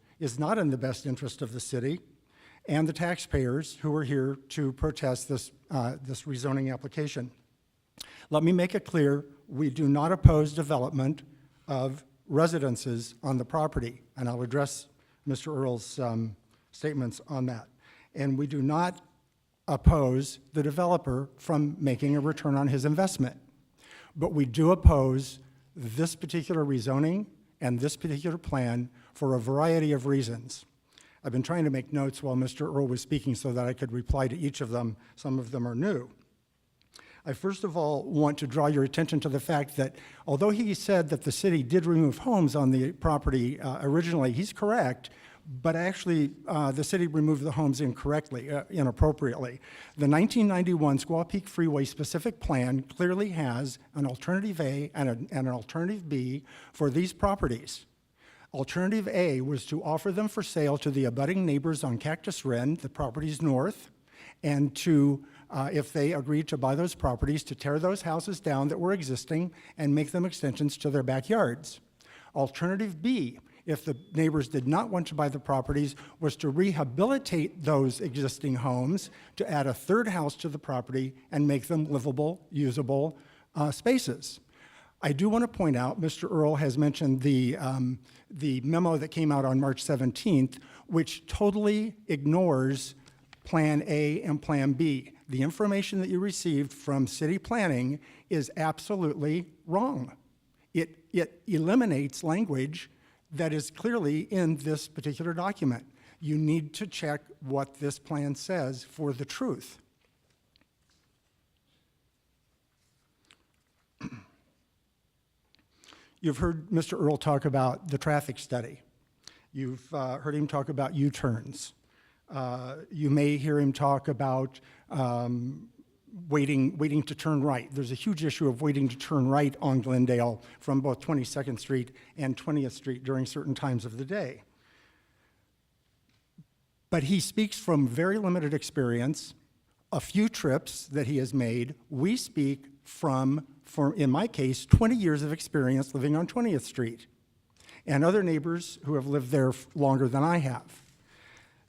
of the city and the taxpayers who are here to protest this rezoning application. Let me make it clear, we do not oppose development of residences on the property, and I'll address Mr. Earl's statements on that. And we do not oppose the developer from making a return on his investment. But we do oppose this particular rezoning and this particular plan for a variety of reasons. I've been trying to make notes while Mr. Earl was speaking so that I could reply to each of them. Some of them are new. I first of all want to draw your attention to the fact that although he said that the city did remove homes on the property originally, he's correct, but actually the city removed the homes inappropriately. The 1991 Squaw Peak Freeway specific plan clearly has an alternative A and an alternative B for these properties. Alternative A was to offer them for sale to the abutting neighbors on Cactus Rend, the properties north, and to, if they agreed to buy those properties, to tear those houses down that were existing and make them extensions to their backyards. Alternative B, if the neighbors did not want to buy the properties, was to rehabilitate those existing homes, to add a 3rd house to the property and make them livable, usable spaces. I do want to point out, Mr. Earl has mentioned the memo that came out on March 17th, which totally ignores Plan A and Plan B. The information that you received from city planning is absolutely wrong. It eliminates language that is clearly in this particular document. You need to check what this plan says for the truth. You've heard Mr. Earl talk about the traffic study. You've heard him talk about U-turns. You may hear him talk about waiting to turn right. There's a huge issue of waiting to turn right on Glendale from both 22nd Street and 20th Street during certain times of the day. But he speaks from very limited experience, a few trips that he has made. We speak from, in my case, 20 years of experience living on 20th Street, and other neighbors who have lived there longer than I have.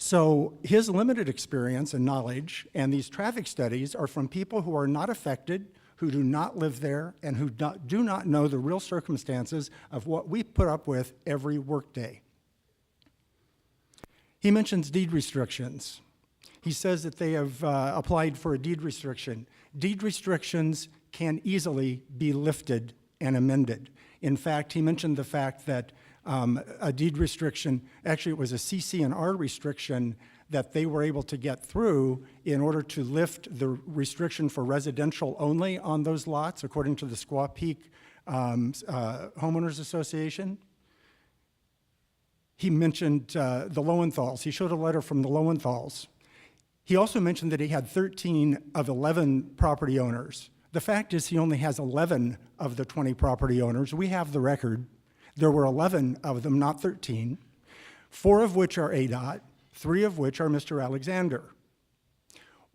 So his limited experience and knowledge and these traffic studies are from people who are not affected, who do not live there, and who do not know the real circumstances of what we put up with every workday. He mentions deed restrictions. He says that they have applied for a deed restriction. Deed restrictions can easily be lifted and amended. In fact, he mentioned the fact that a deed restriction, actually it was a CC&R restriction that they were able to get through in order to lift the restriction for residential only on those lots, according to the Squaw Peak Homeowners Association. He mentioned the Lowenthals. He showed a letter from the Lowenthals. He also mentioned that he had 13 of 11 property owners The fact is, he only has 11 of the 20 property owners. We have the record. There were 11 of them, not 13, 4 of which are ADOT, 3 of which are Mr. Alexander.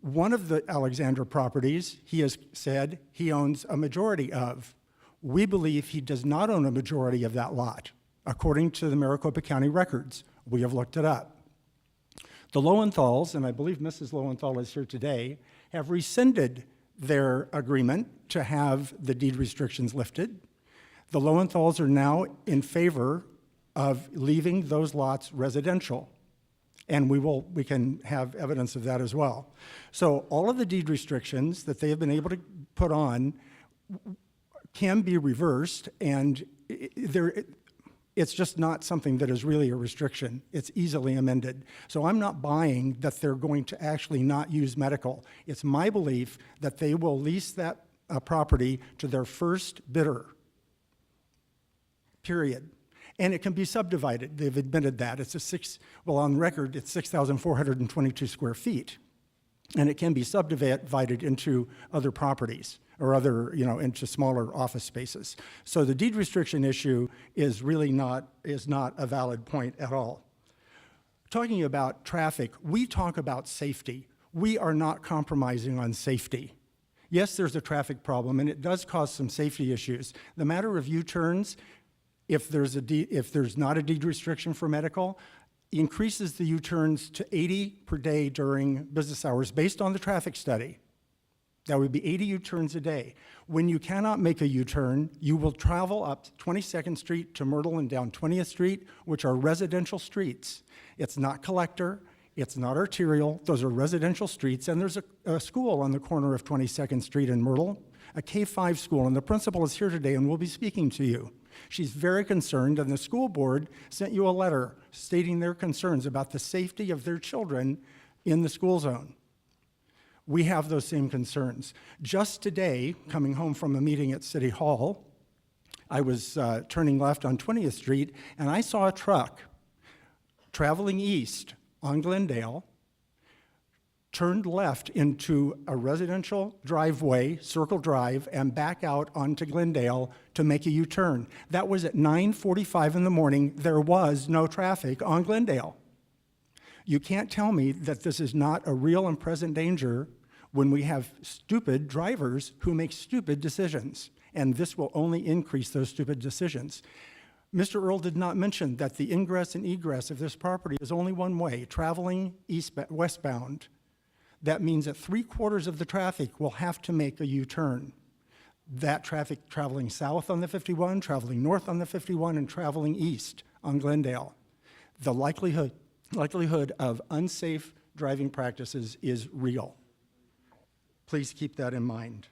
One of the Alexander properties, he has said he owns a majority of. We believe he does not own a majority of that lot, according to the Maricopa County records. We have looked it up. The Lowenthal's, and I believe Mrs. Lowenthal is here today, have rescinded their agreement to have the deed restrictions lifted. The Lowenthal's are now in favor of leaving those lots residential. And we can have evidence of that as well. So all of the deed restrictions that they have been able to put on can be reversed, and it's just not something that is really a restriction. It's easily amended. So I'm not buying that they're going to actually not use medical. It's my belief that they will lease that property to their first bidder, period. And it can be subdivided. They've admitted that. On record, it's 6,422 square feet. And it can be subdivided into other properties or into smaller office spaces. So the deed restriction issue is really not a valid point at all. Talking about traffic, we talk about safety. We are not compromising on safety. Yes, there's a traffic problem, and it does cause some safety issues. The matter of U-turns, if there's not a deed restriction for medical, increases the U-turns to 80 per day during business hours based on the traffic study. That would be 80 U-turns a day. When you cannot make a U-turn, you will travel up 22nd Street to Myrtle and down 20th Street, which are residential streets. It's not collector, it's not arterial, those are residential streets, and there's a school on the corner of 22nd Street in Myrtle, a K-5 school, and the principal is here today and will be speaking to you. She's very concerned, and the school board sent you a letter stating their concerns about the safety of their children in the school zone. We have those same concerns. Just today, coming home from a meeting at City Hall, I was turning left on 20th Street, and I saw a truck traveling east on Glendale, turned left into a residential driveway, Circle Drive, and back out onto Glendale to make a U-turn. That was at 9:45 in the morning. There was no traffic on Glendale. You can't tell me that this is not a real and present danger when we have stupid drivers who make stupid decisions, and this will only increase those stupid decisions. Mr. Earl did not mention that the ingress and egress of this property is only one way, traveling westbound. That means that 3/4 of the traffic will have to make a U-turn. That traffic traveling south on the 51, traveling north on the 51, and traveling east on Glendale. The likelihood of unsafe driving practices is real. Please keep that in mind.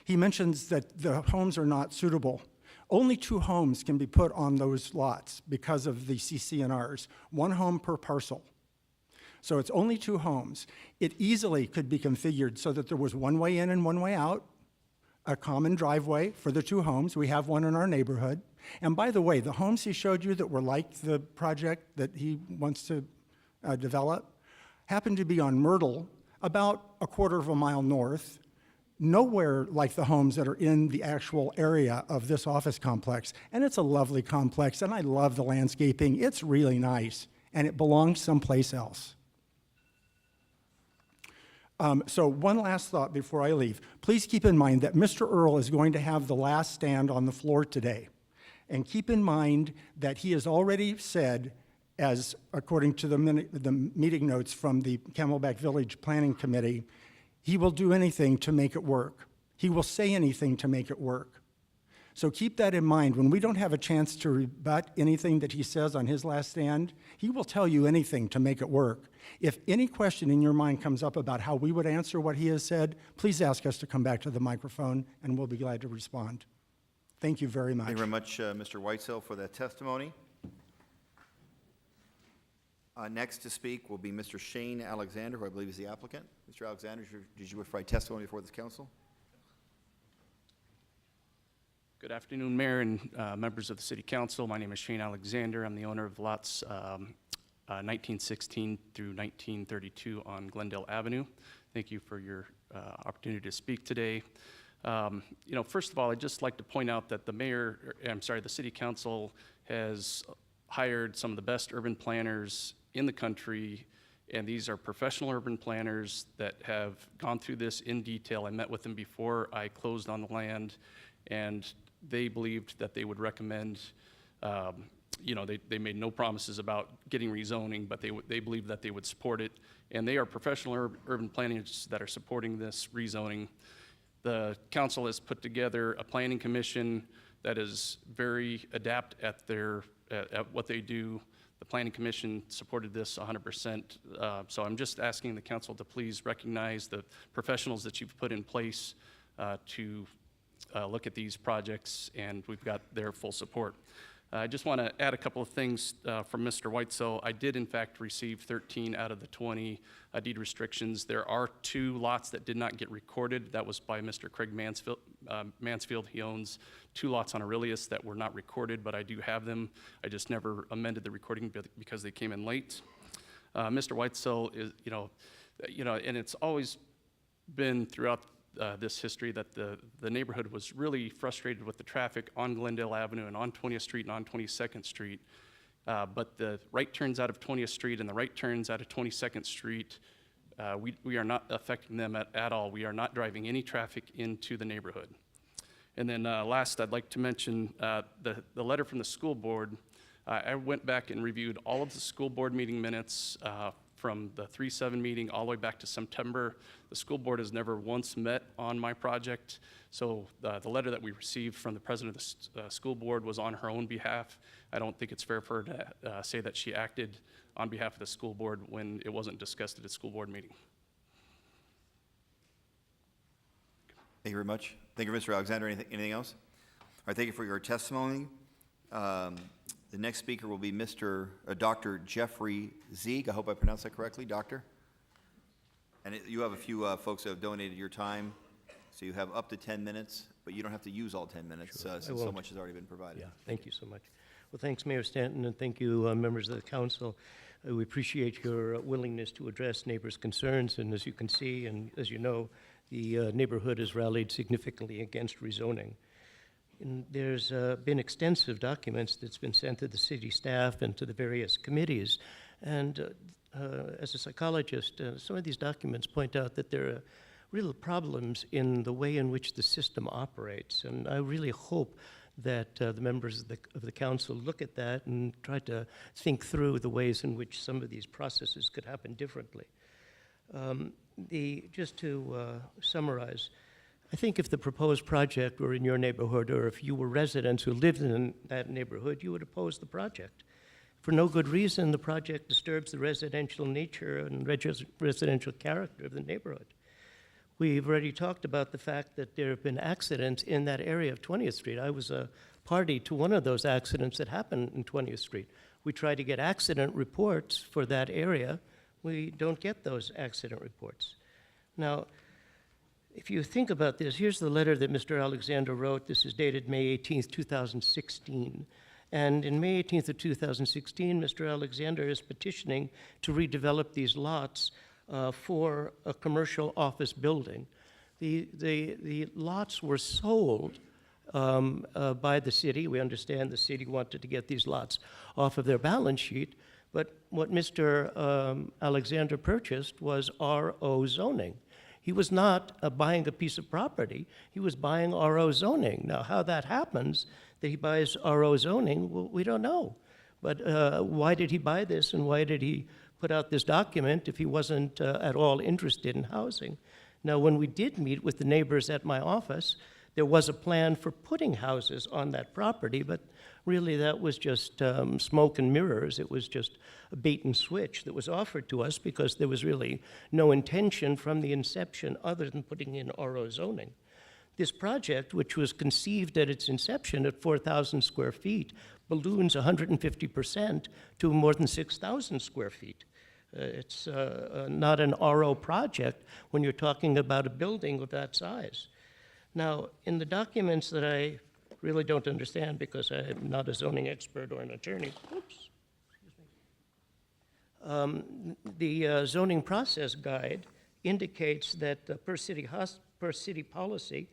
He mentions that the homes are not suitable. Only 2 homes can be put on those lots because of the CC&Rs, 1 home per parcel. So it's only 2 homes. It easily could be configured so that there was 1 way in and 1 way out, a common driveway for the 2 homes. We have one in our neighborhood. And by the way, the homes he showed you that were like the project that he wants to develop happen to be on Myrtle, about 1/4 of a mile north, nowhere like the homes that are in the actual area of this office complex. And it's a lovely complex, and I love the landscaping. It's really nice, and it belongs someplace else. So one last thought before I leave. Please keep in mind that Mr. Earl is going to have the last stand on the floor today. And keep in mind that he has already said, as according to the meeting notes from the Camelback Village Planning Committee, he will do anything to make it work. He will say anything to make it work. So keep that in mind. When we don't have a chance to rebut anything that he says on his last stand, he will tell you anything to make it work. If any question in your mind comes up about how we would answer what he has said, please ask us to come back to the microphone, and we'll be glad to respond. Thank you very much. Thank you very much, Mr. Whitesell, for that testimony. Next to speak will be Mr. Shane Alexander, who I believe is the applicant. Mr. Alexander, did you provide testimony before this council? Good afternoon, Mayor and members of the City Council. My name is Shane Alexander. I'm the owner of lots 1916 through 1932 on Glendale Avenue. Thank you for your opportunity to speak today. First of all, I'd just like to point out that the city council has hired some of the best urban planners in the country, and these are professional urban planners that have gone through this in detail. I met with them before I closed on the land, and they believed that they would recommend, they made no promises about getting rezoning, but they believed that they would support it. And they are professional urban planners that are supporting this rezoning. The council has put together a planning commission that is very adept at what they do. The planning commission supported this 100%. So I'm just asking the council to please recognize the professionals that you've put in place to look at these projects, and we've got their full support. I just want to add a couple of things from Mr. Whitesell. I did, in fact, receive 13 out of the 20 deed restrictions. There are 2 lots that did not get recorded. That was by Mr. Craig Mansfield. He owns 2 lots on Aurelius that were not recorded, but I do have them. I just never amended the recording because they came in late. Mr. Whitesell is, and it's always been throughout this history that the neighborhood was really frustrated with the traffic on Glendale Avenue and on 20th Street and on 22nd Street. But the right turns out of 20th Street and the right turns out of 22nd Street, we are not affecting them at all. We are not driving any traffic into the neighborhood. And then last, I'd like to mention the letter from the school board. I went back and reviewed all of the school board meeting minutes from the 3/7 meeting all the way back to September. The school board has never once met on my project, so the letter that we received from the president of the school board was on her own behalf. I don't think it's fair for her to say that she acted on behalf of the school board when it wasn't discussed at a school board meeting. Thank you very much. Thank you, Mr. Alexander. Anything else? All right, thank you for your testimony. The next speaker will be Dr. Jeffrey Zieg. I hope I pronounced that correctly, Doctor. And you have a few folks that have donated your time, so you have up to 10 minutes, but you don't have to use all 10 minutes since so much has already been provided. Yeah, thank you so much. Well, thanks, Mayor Stanton, and thank you, members of the council. We appreciate your willingness to address neighbors' concerns, and as you can see, and as you know, the neighborhood has rallied significantly against rezoning. And there's been extensive documents that's been sent to the city staff and to the various committees. And as a psychologist, some of these documents point out that there are real problems in the way in which the system operates. And I really hope that the members of the council look at that and try to think through the ways in which some of these processes could happen differently. Just to summarize, I think if the proposed project were in your neighborhood, or if you were residents who lived in that neighborhood, you would oppose the project. For no good reason, the project disturbs the residential nature and residential character of the neighborhood. We've already talked about the fact that there have been accidents in that area of 20th Street. I was a party to one of those accidents that happened in 20th Street. We try to get accident reports for that area. We don't get those accident reports. Now, if you think about this, here's the letter that Mr. Alexander wrote. This is dated May 18th, 2016. And in May 18th of 2016, Mr. Alexander is petitioning to redevelop these lots for a commercial office building. The lots were sold by the city. We understand the city wanted to get these lots off of their balance sheet. But what Mr. Alexander purchased was RO zoning. He was not buying a piece of property. He was buying RO zoning. Now, how that happens, that he buys RO zoning, well, we don't know. But why did he buy this, and why did he put out this document if he wasn't at all interested in housing? Now, when we did meet with the neighbors at my office, there was a plan for putting houses on that property, but really that was just smoke and mirrors. It was just a bait and switch that was offered to us because there was really no intention from the inception other than putting in RO zoning. This project, which was conceived at its inception at 4,000 square feet, balloons 150% to more than 6,000 square feet. It's not an RO project when you're talking about a building of that size. Now, in the documents that I really don't understand because I'm not a zoning expert or an attorney, the zoning process guide indicates that per city policy,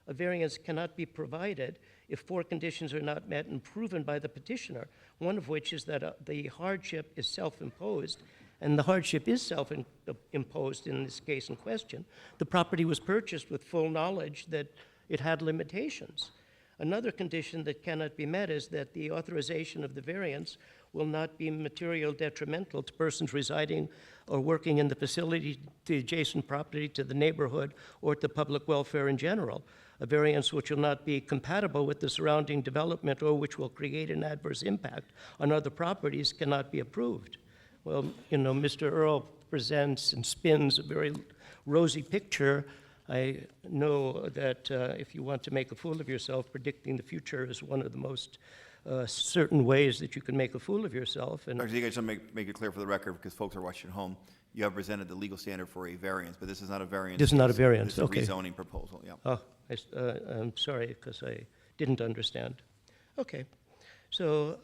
a variance cannot be provided if 4 conditions are not met and proven by the petitioner, one of which is that the hardship is self-imposed, and the hardship is self-imposed in this case in question. The property was purchased with full knowledge that it had limitations. Another condition that cannot be met is that the authorization of the variance will not be material detrimental to persons residing or working in the facility, the adjacent property, to the neighborhood, or to public welfare in general. A variance which will not be compatible with the surrounding development or which will create an adverse impact on other properties cannot be approved. Well, you know, Mr. Earl presents and spins a very rosy picture. I know that if you want to make a fool of yourself, predicting the future is one of the most certain ways that you can make a fool of yourself. And Actually, I just want to make it clear for the record, because folks are watching at home, you have presented the legal standard for a variance, but this is not a variance. This is not a variance, okay. It's a rezoning proposal, yeah. Oh, I'm sorry, because I didn't understand. Okay. So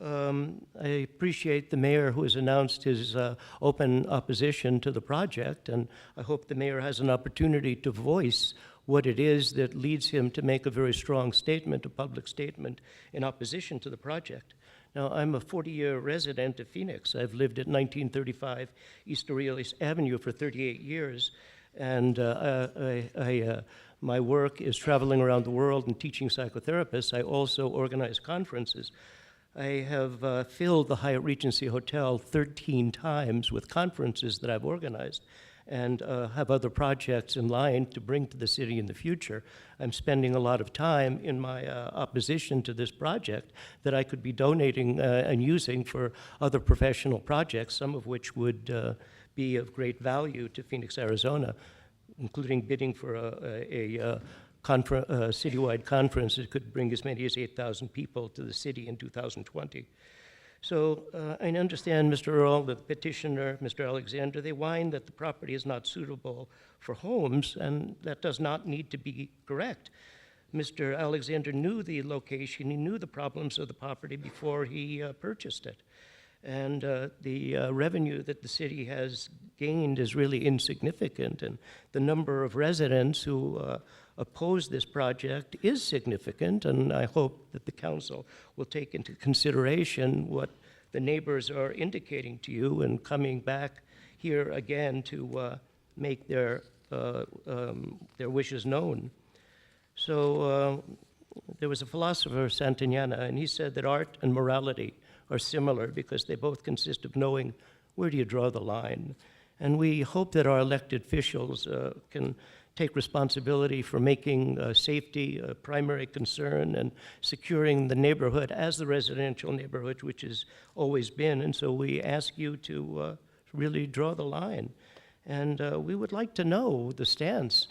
I appreciate the mayor who has announced his open opposition to the project, and I hope the mayor has an opportunity to voice what it is that leads him to make a very strong statement, a public statement, in opposition to the project. Now, I'm a 40-year resident of Phoenix. I've lived at 1935 East Aurelius Avenue for 38 years, and my work is traveling around the world and teaching psychotherapists. I also organize conferences. I have filled the Hyatt Regency Hotel 13 times with conferences that I've organized, and have other projects in line to bring to the city in the future. I'm spending a lot of time in my opposition to this project that I could be donating and using for other professional projects, some of which would be of great value to Phoenix, Arizona, including bidding for a citywide conference that could bring as many as 8,000 people to the city in 2020. So I understand, Mr. Earl, the petitioner, Mr. Alexander, they whine that the property is not suitable for homes, and that does not need to be correct. Mr. Alexander knew the location, he knew the problems of the property before he purchased it. And the revenue that the city has gained is really insignificant, and the number of residents who oppose this project is significant, and I hope that the council will take into consideration what the neighbors are indicating to you and coming back here again to make their wishes known. So there was a philosopher, Santayana, and he said that art and morality are similar because they both consist of knowing where do you draw the line. And we hope that our elected officials can take responsibility for making safety a primary concern and securing the neighborhood as the residential neighborhood, which has always been. And so we ask you to really draw the line. And we would like to know the stance.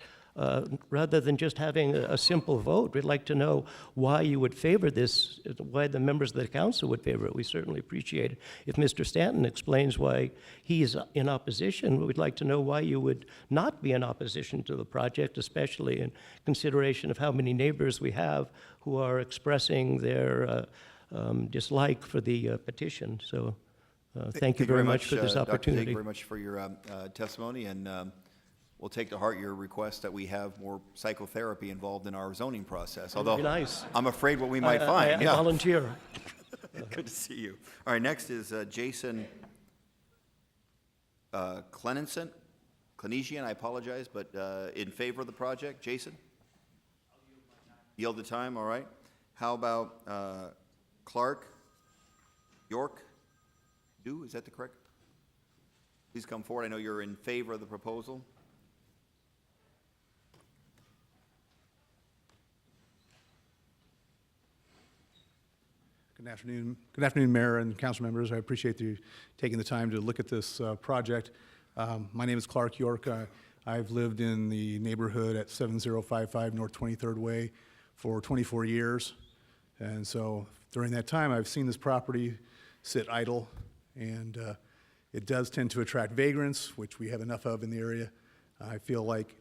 Rather than just having a simple vote, we'd like to know why you would favor this, why the members of the council would favor it. We certainly appreciate it. If Mr. Stanton explains why he is in opposition, we'd like to know why you would not be in opposition to the project, especially in consideration of how many neighbors we have who are expressing their dislike for the petition. So thank you very much for this opportunity. Thank you very much for your testimony, and we'll take to heart your request that we have more psychotherapy involved in our zoning process, although nice. I'm afraid what we might find. I volunteer. Good to see you. All right, next is Jason Clenensian, I apologize, but in favor of the project. Jason? Yield the time, all right. How about Clark York? Is that the correct? Please come forward. I know you're in favor of the proposal. Good afternoon, Mayor and council members. I appreciate you taking the time to look at this project. My name is Clark York. I've lived in the neighborhood at 7055 North 23rd Way for 24 years. And so during that time, I've seen this property sit idle, and it does tend to attract vagrants, which we have enough of in the area. I feel like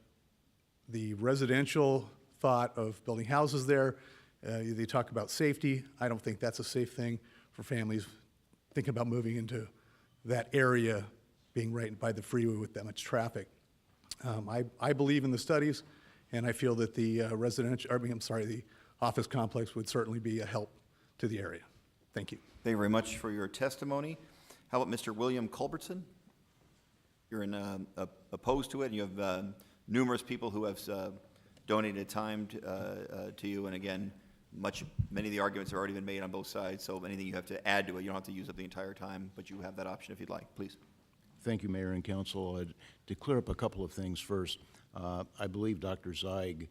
the residential thought of building houses there, they talk about safety. I don't think that's a safe thing for families thinking about moving into that area, being right by the freeway with that much traffic. I believe in the studies, and I feel that the the office complex would certainly be a help to the area. Thank you. Thank you very much for your testimony. How about Mr. William Culbertson? You're opposed to it, and you have numerous people who have donated time to you, and again, many of the arguments have already been made on both sides, so anything you have to add to it, you don't have to use up the entire time, but you have that option if you'd like, please. Thank you, Mayor and Council. To clear up a couple of things first, I believe Dr. Zeig,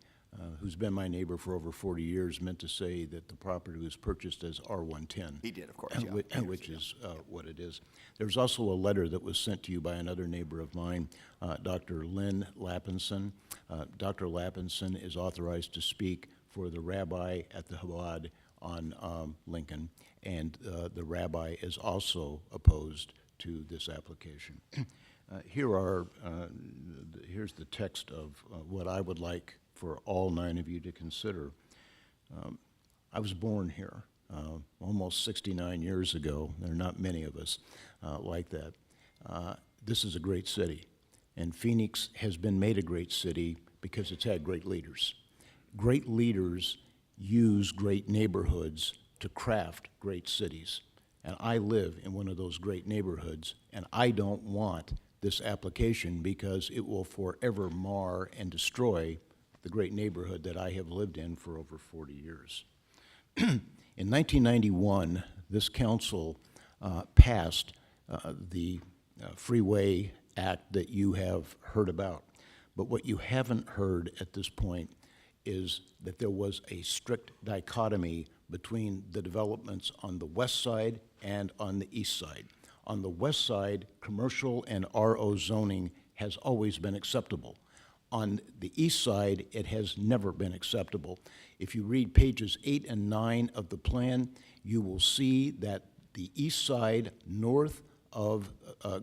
who's been my neighbor for over 40 years, meant to say that the property was purchased as R110. He did, of course, Which is what it is. There's also a letter that was sent to you by another neighbor of mine, Dr. Lynn Lappinson. Dr. Lappinson is authorized to speak for the rabbi at the Chabad on Lincoln, and the rabbi is also opposed to this application. Here's the text of what I would like for all 9 of you to consider. I was born here almost 69 years ago. There are not many of us like that. This is a great city, and Phoenix has been made a great city because it's had great leaders. Great leaders use great neighborhoods to craft great cities. And I live in one of those great neighborhoods, and I don't want this application because it will forever mar and destroy the great neighborhood that I have lived in for over 40 years. In 1991, this council passed the Freeway Act that you have heard about. But what you haven't heard at this point is that there was a strict dichotomy between the developments on the west side and on the east side. On the west side, commercial and RO zoning has always been acceptable. On the east side, it has never been acceptable. If you read pages 8 and 9 of the plan, you will see that the east side, north of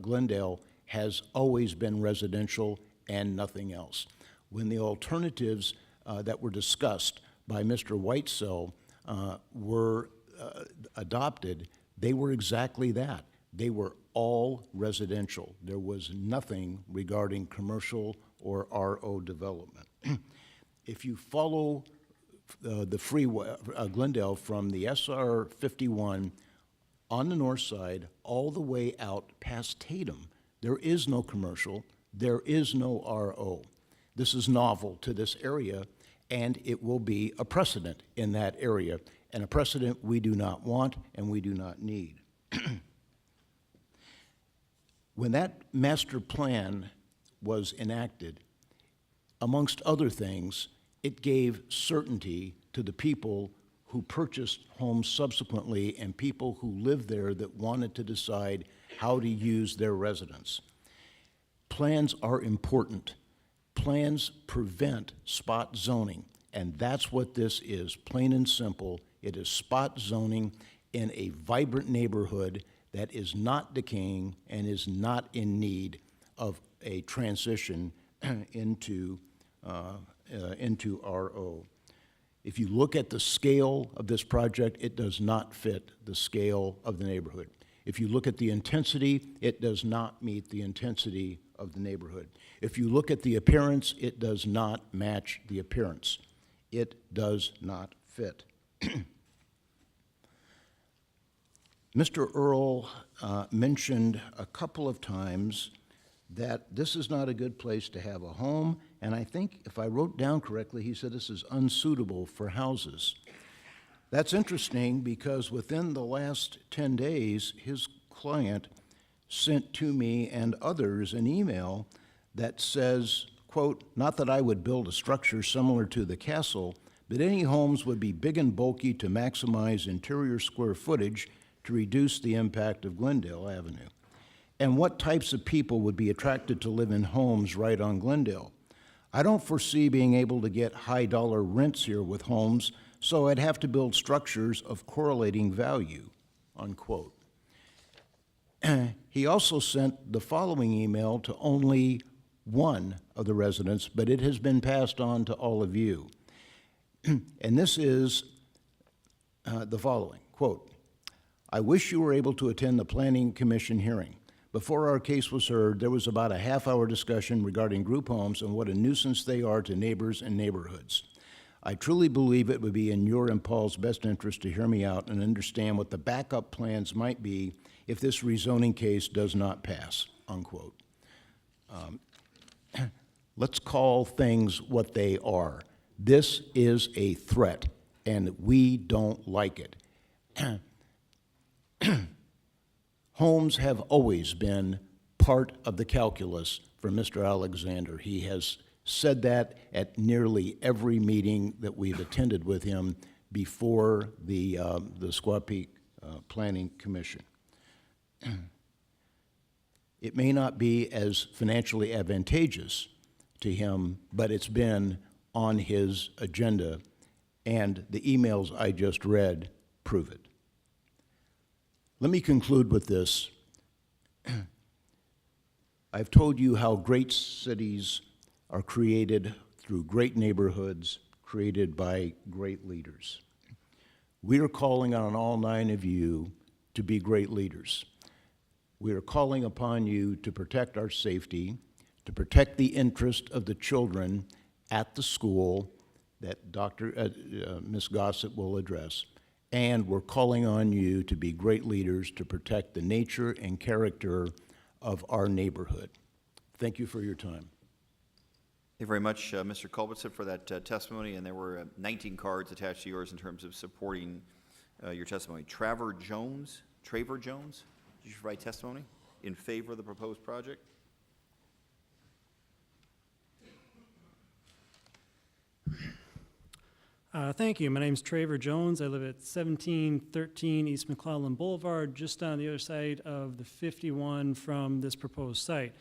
Glendale, has always been residential and nothing else. When the alternatives that were discussed by Mr. Whitesell were adopted, they were exactly that. They were all residential. There was nothing regarding commercial or RO development. If you follow the freeway, Glendale, from the SR 51 on the north side all the way out past Tatum, there is no commercial, there is no RO. This is novel to this area, and it will be a precedent in that area, and a precedent we do not want and we do not need. When that master plan was enacted, amongst other things, it gave certainty to the people who purchased homes subsequently and people who lived there that wanted to decide how to use their residence. Plans are important. Plans prevent spot zoning, and that's what this is, plain and simple. It is spot zoning in a vibrant neighborhood that is not decaying and is not in need of a transition into RO. If you look at the scale of this project, it does not fit the scale of the neighborhood. If you look at the intensity, it does not meet the intensity of the neighborhood. If you look at the appearance, it does not match the appearance. It does not fit. Mr. Earl mentioned a couple of times that this is not a good place to have a home, and I think if I wrote down correctly, he said this is unsuitable for houses. That's interesting because within the last 10 days, his client sent to me and others an email that says, quote, "Not that I would build a structure similar to the castle, but any homes would be big and bulky to maximize interior square footage to reduce the impact of Glendale Avenue. And what types of people would be attracted to live in homes right on Glendale? I don't foresee being able to get high-dollar rents here with homes, so I'd have to build structures of correlating value," unquote. He also sent the following email to only one of the residents, but it has been passed on to all of you. And this is the following, quote, "I wish you were able to attend the Planning Commission hearing. Before our case was heard, there was about a half-hour discussion regarding group homes and what a nuisance they are to neighbors and neighborhoods. I truly believe it would be in your and Paul's best interest to hear me out and understand what the backup plans might be if this rezoning case does not pass," unquote. Let's call things what they are. This is a threat, and we don't like it. Homes have always been part of the calculus for Mr. Alexander. He has said that at nearly every meeting that we've attended with him before the Squaw Peak Planning Commission. It may not be as financially advantageous to him, but it's been on his agenda, and the emails I just read prove it. Let me conclude with this. I've told you how great cities are created through great neighborhoods created by great leaders. We are calling on all 9 of you to be great leaders. We are calling upon you to protect our safety, to protect the interest of the children at the school that Ms. Gossett will address. And we're calling on you to be great leaders to protect the nature and character of our neighborhood. Thank you for your time. Thank you very much, Mr. Culbertson, for that testimony, and there were 19 cards attached to yours in terms of supporting your testimony. Traver Jones, did you provide testimony in favor of the proposed project? Thank you. My name's Traver Jones. I live at 1713 East McClellan Boulevard, just on the other side of the 51 from this proposed site.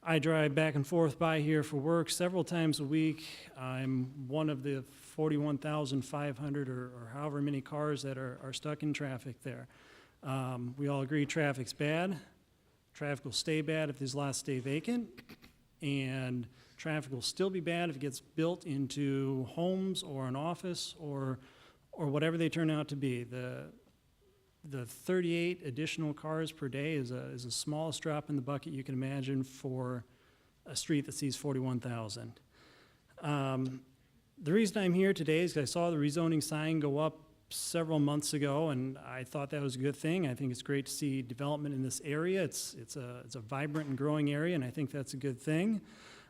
I drive back and forth by here for work several times a week. I'm one of the 41,500 or however many cars that are stuck in traffic there. We all agree traffic's bad. Traffic will stay bad if these lots stay vacant, and traffic will still be bad if it gets built into homes or an office or whatever they turn out to be. The 38 additional cars per day is the smallest drop in the bucket you can imagine for a street that sees 41,000. The reason I'm here today is because I saw the rezoning sign go up several months ago, and I thought that was a good thing. I think it's great to see development in this area. It's a vibrant and growing area, and I think that's a good thing.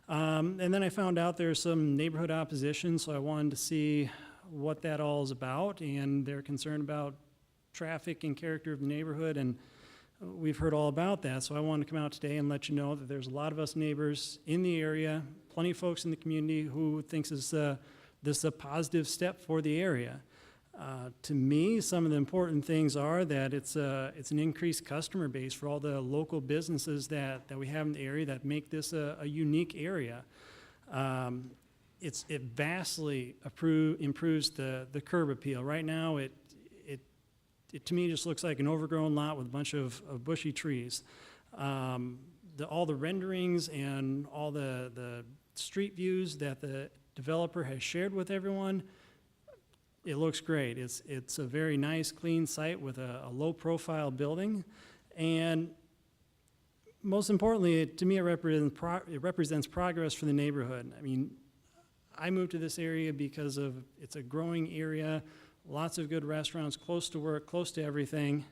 And then I found out there's some neighborhood opposition, so I wanted to see what that all is about, and they're concerned about traffic and character of the neighborhood, and we've heard all about that. So I wanted to come out today and let you know that there's a lot of us neighbors in the area, plenty of folks in the community who thinks this is a positive step for the area. To me, some of the important things are that it's an increased customer base for all the local businesses that we have in the area that make this a unique area. It vastly improves the curb appeal. Right now, it to me just looks like an overgrown lot with a bunch of bushy trees. All the renderings and all the street views that the developer has shared with everyone, it looks great. It's a very nice, clean site with a low-profile building, and most importantly, to me, it represents progress for the neighborhood. I mean, I moved to this area because it's a growing area, lots of good restaurants, close to work, close to everything.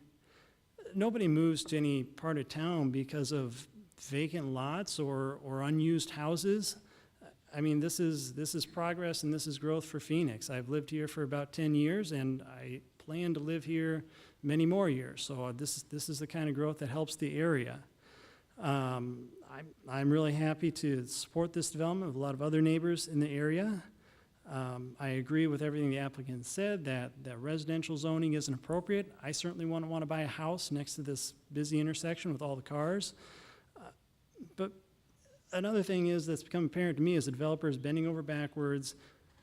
Nobody moves to any part of town because of vacant lots or unused houses. I mean, this is progress and this is growth for Phoenix. I've lived here for about 10 years, and I plan to live here many more years. So this is the kind of growth that helps the area. I'm really happy to support this development with a lot of other neighbors in the area. I agree with everything the applicant said, that residential zoning isn't appropriate. I certainly wouldn't want to buy a house next to this busy intersection with all the cars. But another thing is that's become apparent to me is the developer is bending over backwards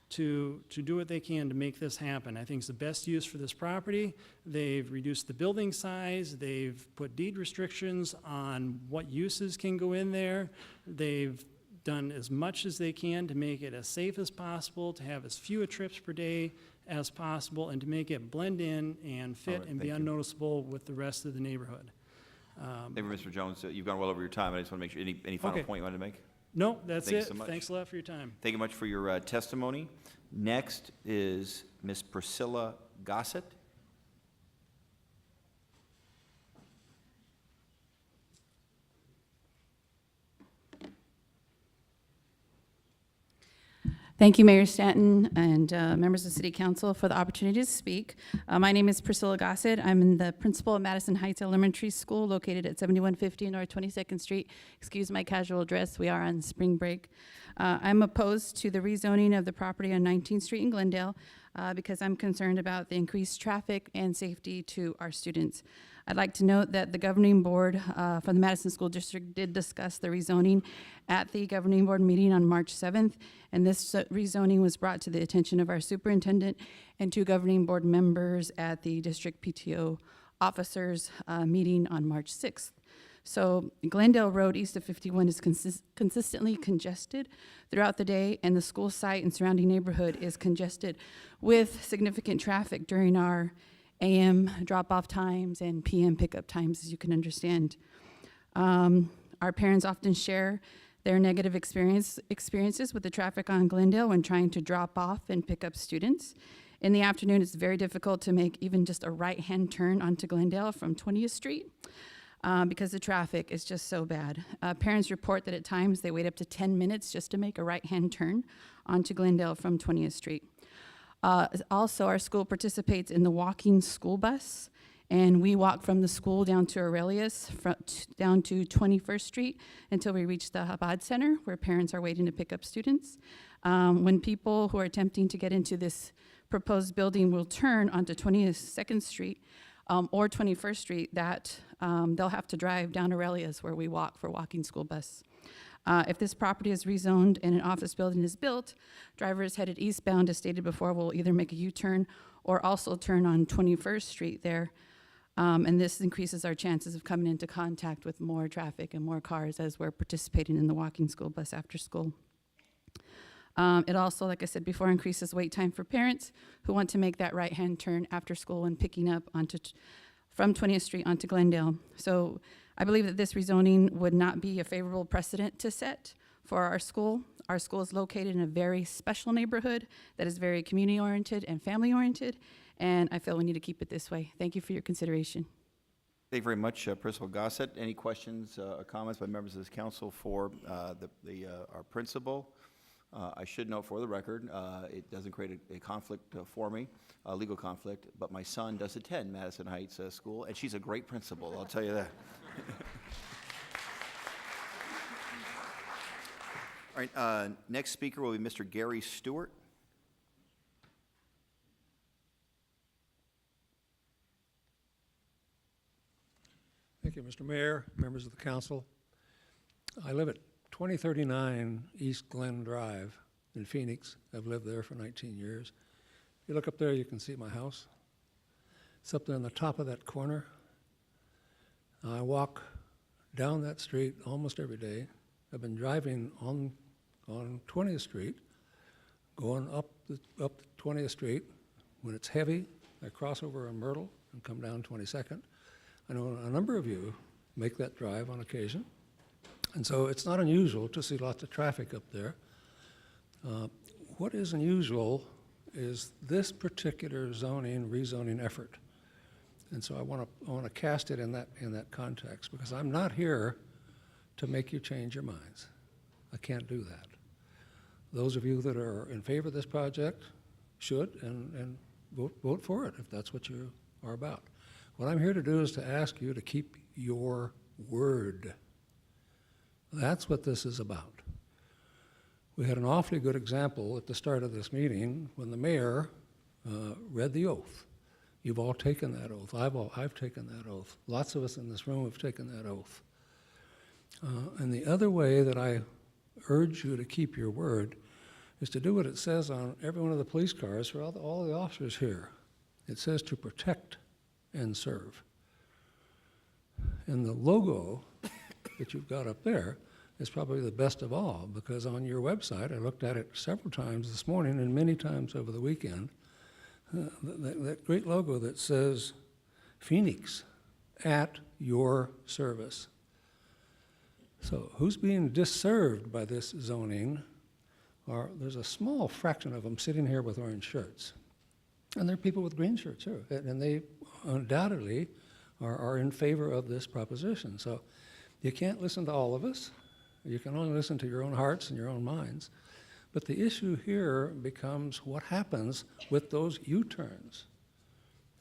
to do what they can to make this happen. I think it's the best use for this property. They've reduced the building size. They've put deed restrictions on what uses can go in there. They've done as much as they can to make it as safe as possible, to have as few trips per day as possible, and to make it blend in and fit and be unnoticeable with the rest of the neighborhood. Thank you, Mr. Jones. You've gone well over your time. I just want to make sure, any final Okay. point you wanted to make? No, that's Thank you it. so much. Thanks a lot for your time. Thank you much for your testimony. Next is Ms. Priscilla Gossett. Thank you, Mayor Stanton and members of City Council for the opportunity to speak. My name is Priscilla Gossett. I'm the principal of Madison Heights Elementary School located at 7150 North 22nd Street. Excuse my casual dress, we are on spring break. I'm opposed to the rezoning of the property on 19th Street in Glendale because I'm concerned about the increased traffic and safety to our students. I'd like to note that the governing board for the Madison School District did discuss the rezoning at the governing board meeting on March 7th, and this rezoning was brought to the attention of our superintendent and two governing board members at the district PTO officers meeting on March 6th. So Glendale Road east of 51 is consistently congested throughout the day, and the school site and surrounding neighborhood is congested with significant traffic during our AM drop-off times and PM pickup times, as you can understand. Our parents often share their negative experiences with the traffic on Glendale when trying to drop off and pick up students. In the afternoon, it's very difficult to make even just a right-hand turn onto Glendale from 20th Street because the traffic is just so bad. Parents report that at times they wait up to 10 minutes just to make a right-hand turn onto Glendale from 20th Street. Also, our school participates in the walking school bus, and we walk from the school down to Aurelius, down to 21st Street until we reach the Chabad Center, where parents are waiting to pick up students. When people who are attempting to get into this proposed building will turn onto 22nd Street or 21st Street, they'll have to drive down Aurelius, where we walk for walking school bus. If this property is rezoned and an office building is built, drivers headed eastbound, as stated before, will either make a U-turn or also turn on 21st Street there. And this increases our chances of coming into contact with more traffic and more cars as we're participating in the walking school bus after school. It also, like I said before, increases wait time for parents who want to make that right-hand turn after school and picking up from 20th Street onto Glendale. So I believe that this rezoning would not be a favorable precedent to set for our school. Our school is located in a very special neighborhood that is very community-oriented and family-oriented, and I feel we need to keep it this way. Thank you for your consideration. Thank you very much, Principal Gossett. Any questions or comments by members of this council for our principal? I should note for the record, it doesn't create a conflict for me, a legal conflict, but my son does attend Madison Heights School, and she's a great principal, I'll tell you that. All right, next speaker will be Mr. Gary Stewart. Thank you, Mr. Mayor, members of the council. I live at 2039 East Glen Drive in Phoenix. I've lived there for 19 years. If you look up there, you can see my house. It's up there on the top of that corner. I walk down that street almost every day. I've been driving on 20th Street, going up 20th Street. When it's heavy, I cross over a Myrtle and come down 22nd. I know a number of you make that drive on occasion. And so it's not unusual to see lots of traffic up there. What is unusual is this particular rezoning effort. And so I want to cast it in that context, because I'm not here to make you change your minds. I can't do that. Those of you that are in favor of this project should and vote for it if that's what you are about. What I'm here to do is to ask you to keep your word. That's what this is about. We had an awfully good example at the start of this meeting when the mayor read the oath. You've all taken that oath. I've taken that oath. Lots of us in this room have taken that oath. And the other way that I urge you to keep your word is to do what it says on every one of the police cars for all the officers here. It says to protect and serve. And the logo that you've got up there is probably the best of all, because on your website, I looked at it several times this morning and many times over the weekend, that great logo that says Phoenix at your service. So who's being disserved by this zoning? There's a small fraction of them sitting here with orange shirts. And there are people with green shirts too, and they undoubtedly are in favor of this proposition. So you can't listen to all of us. You can only listen to your own hearts and your own minds. But the issue here becomes what happens with those U-turns.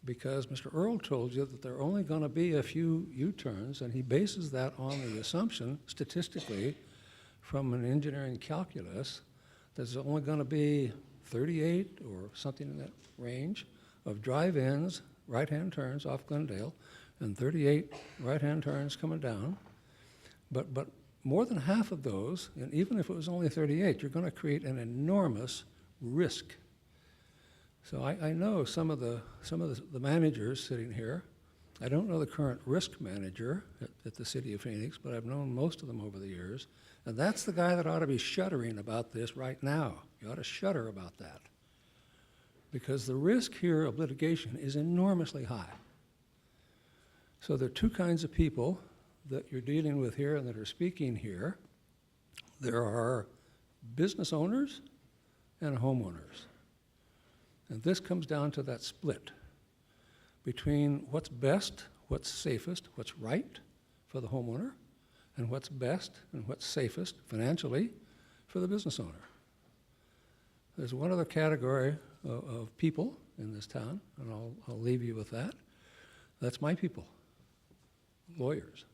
Because Mr. Earl told you that there are only going to be a few U-turns, and he bases that on the assumption, statistically, from an engineering calculus, that there's only going to be 38 or something in that range of drive-ins, right-hand turns off Glendale, and 38 right-hand turns coming down. But more than half of those, and even if it was only 38, you're going to create an enormous risk. So I know some of the managers sitting here. I don't know the current risk manager at the City of Phoenix, but I've known most of them over the years. And that's the guy that ought to be shuddering about this right now. You ought to shudder about that. Because the risk here of litigation is enormously high. So there are two kinds of people that you're dealing with here and that are speaking here. There are business owners and homeowners. And this comes down to that split between what's best, what's safest, what's right for the homeowner, and what's best and what's safest financially for the business owner. There's one other category of people in this town, and I'll leave you with that. That's my people, lawyers.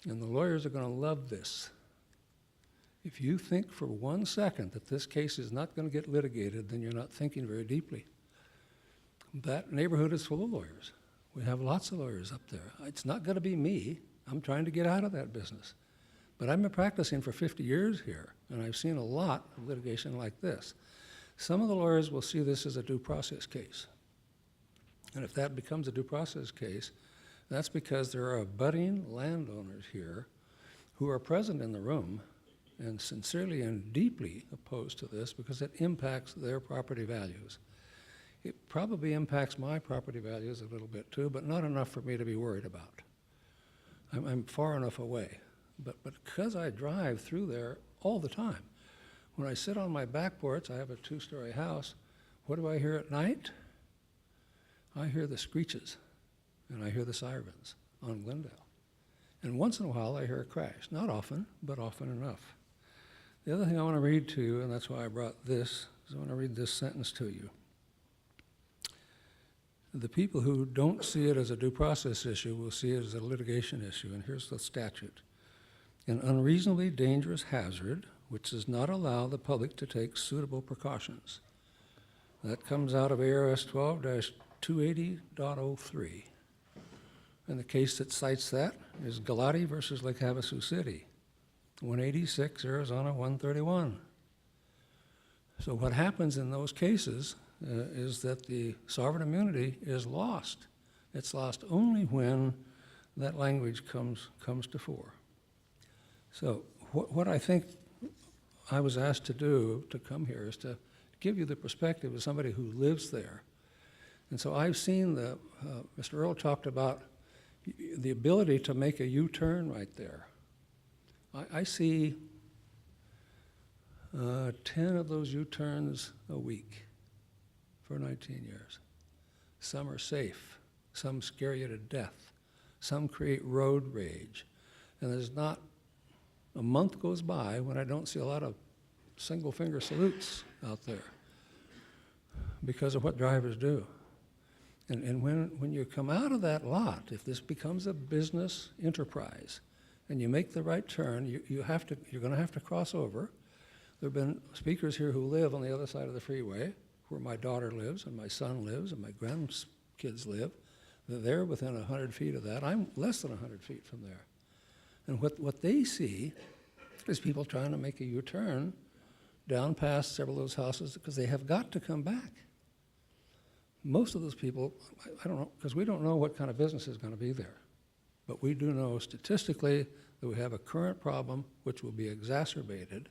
And the lawyers are going to love this. If you think for 1 second that this case is not going to get litigated, then you're not thinking very deeply. That neighborhood is full of lawyers. We have lots of lawyers up there. It's not going to be me. I'm trying to get out of that business. But I've been practicing for 50 years here, and I've seen a lot of litigation like this. Some of the lawyers will see this as a due process case. And if that becomes a due process case, that's because there are budding landowners here who are present in the room and sincerely and deeply opposed to this because it impacts their property values. It probably impacts my property values a little bit too, but not enough for me to be worried about. I'm far enough away. But because I drive through there all the time, when I sit on my back porch, I have a 2-story house, what do I hear at night? I hear the screeches and I hear the sirens on Glendale. And once in a while I hear a crash. Not often, but often enough. The other thing I want to read to you, and that's why I brought this, is I want to read this sentence to you. The people who don't see it as a due process issue will see it as a litigation issue, and here's the statute. An unreasonably dangerous hazard which does not allow the public to take suitable precautions. That comes out of ARS 12-280.03. And the case that cites that is Galati versus Lake Havasu City, 186 Arizona 131. So what happens in those cases is that the sovereign immunity is lost. It's lost only when that language comes to fore. So what I think I was asked to do to come here is to give you the perspective of somebody who lives there. And so I've seen Mr. Earl talked about the ability to make a U-turn right there. I see 10 of those U-turns a week for 19 years. Some are safe, some scare you to death, some create road rage. And there's not a month goes by when I don't see a lot of single finger salutes out there because of what drivers do. And when you come out of that lot, if this becomes a business enterprise and you make the right turn, you're going to have to cross over. There have been speakers here who live on the other side of the freeway, where my daughter lives and my son lives and my grandkids live. They're within 100 feet of that. I'm less than 100 feet from there. And what they see is people trying to make a U-turn down past several of those houses because they have got to come back. Most of those people, I don't know, because we don't know what kind of business is going to be there. But we do know statistically that we have a current problem which will be exacerbated.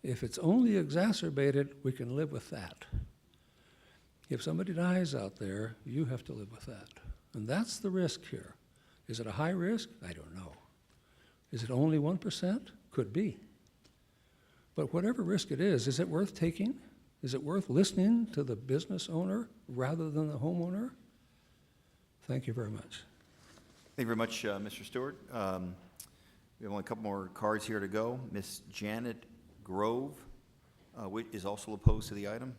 If it's only exacerbated, we can live with that. If somebody dies out there, you have to live with that. And that's the risk here. Is it a high risk? I don't know. Is it only 1%? Could be. But whatever risk it is it worth taking? Is it worth listening to the business owner rather than the homeowner? Thank you very much. Thank you very much, Mr. Stewart. We have only a couple more cards here to go. Miss Janet Grove is also opposed to the item.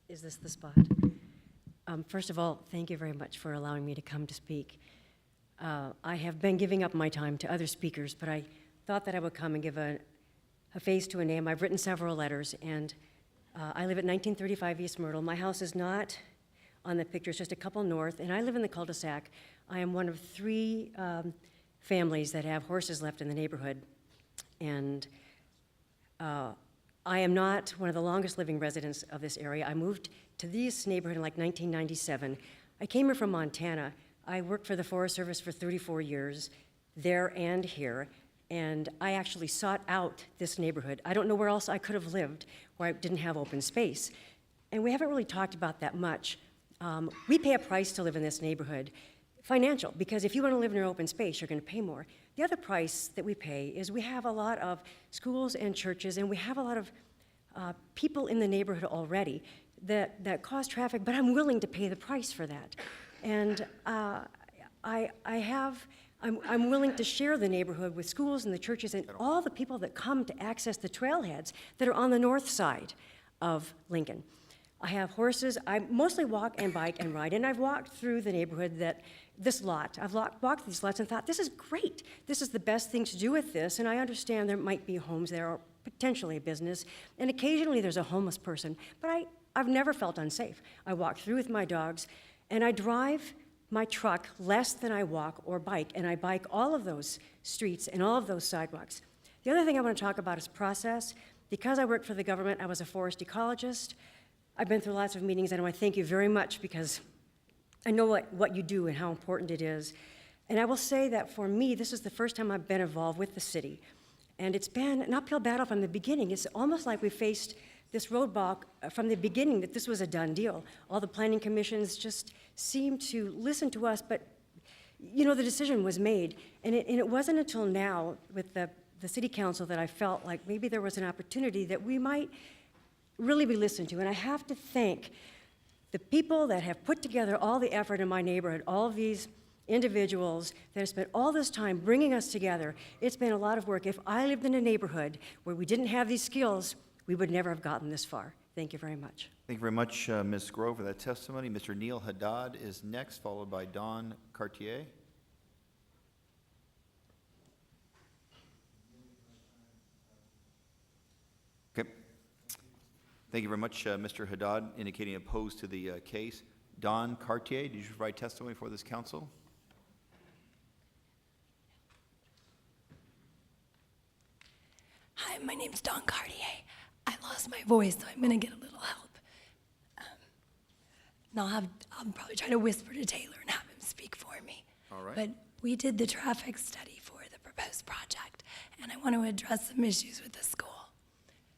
Is this the spot? First of all, thank you very much for allowing me to come to speak. I have been giving up my time to other speakers, but I thought that I would come and give a face to a name. I've written several letters, and I live at 1935 East Myrtle. My house is not on the picture, it's just a couple north, and I live in the cul-de-sac. I am one of 3 families that have horses left in the neighborhood, and I am not one of the longest living residents of this area. I moved to this neighborhood in like 1997. I came here from Montana. I worked for the Forest Service for 34 years, there and here, and I actually sought out this neighborhood. I don't know where else I could have lived where I didn't have open space. And we haven't really talked about that much. We pay a price to live in this neighborhood, financial, because if you want to live near open space, you're going to pay more. The other price that we pay is we have a lot of schools and churches, and we have a lot of people in the neighborhood already that cause traffic, but I'm willing to pay the price for that. And I'm willing to share the neighborhood with schools and the churches and all the people that come to access the trailheads that are on the north side of Lincoln. I have horses. I mostly walk and bike and ride, and I've walked through the neighborhood this lot. I've walked these lots and thought, this is great. This is the best thing to do with this, and I understand there might be homes there or potentially a business, and occasionally there's a homeless person, but I've never felt unsafe. I walk through with my dogs, and I drive my truck less than I walk or bike, and I bike all of those streets and all of those sidewalks. The other thing I want to talk about is process. Because I work for the government, I was a forest ecologist. I've been through lots of meetings, and I want to thank you very much because I know what you do and how important it is. And I will say that for me, this is the first time I've been involved with the city. And it's been an uphill battle from the beginning. It's almost like we faced this roadblock from the beginning, that this was a done deal. All the planning commissions just seemed to listen to us, but the decision was made. And it wasn't until now with the city council that I felt like maybe there was an opportunity that we might really be listened to. And I have to thank the people that have put together all the effort in my neighborhood, all of these individuals that have spent all this time bringing us together. It's been a lot of work. If I lived in a neighborhood where we didn't have these skills, we would never have gotten this far. Thank you very much. Thank you very much, Ms. Grove, for that testimony. Mr. Neil Haddad is next, followed by Don Cartier. Okay. Thank you very much, Mr. Haddad, indicating opposed to the case. Don Cartier, did you provide testimony for this council? Hi, my name's Don Cartier. I lost my voice, so I'm going to get a little help. And I'll probably try to whisper to Taylor and have him speak for me. All right. But we did the traffic study for the proposed project, and I want to address some issues with the school. So,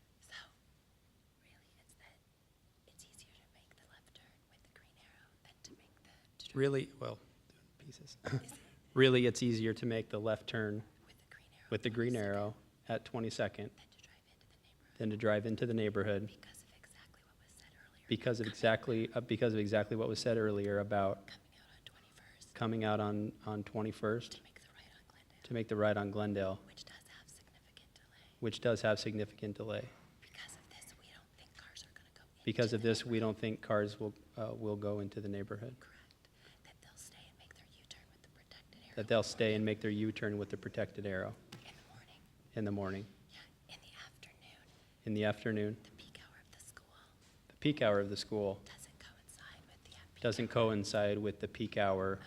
really, it's easier to make the left turn with the green arrow than to make the... Really, well, pieces. Really, it's easier to make the left turn with the green arrow at 22nd than to drive into the neighborhood because of exactly what was said earlier about coming out on 21st to make the right on Glendale, which does have significant delay. Because of this, we don't think cars will go into the neighborhood. That they'll stay and make their U-turn with the protected arrow. In the morning. Yeah, in the afternoon. In the afternoon. The peak hour of the school. The peak hour of the school doesn't coincide with the peak hour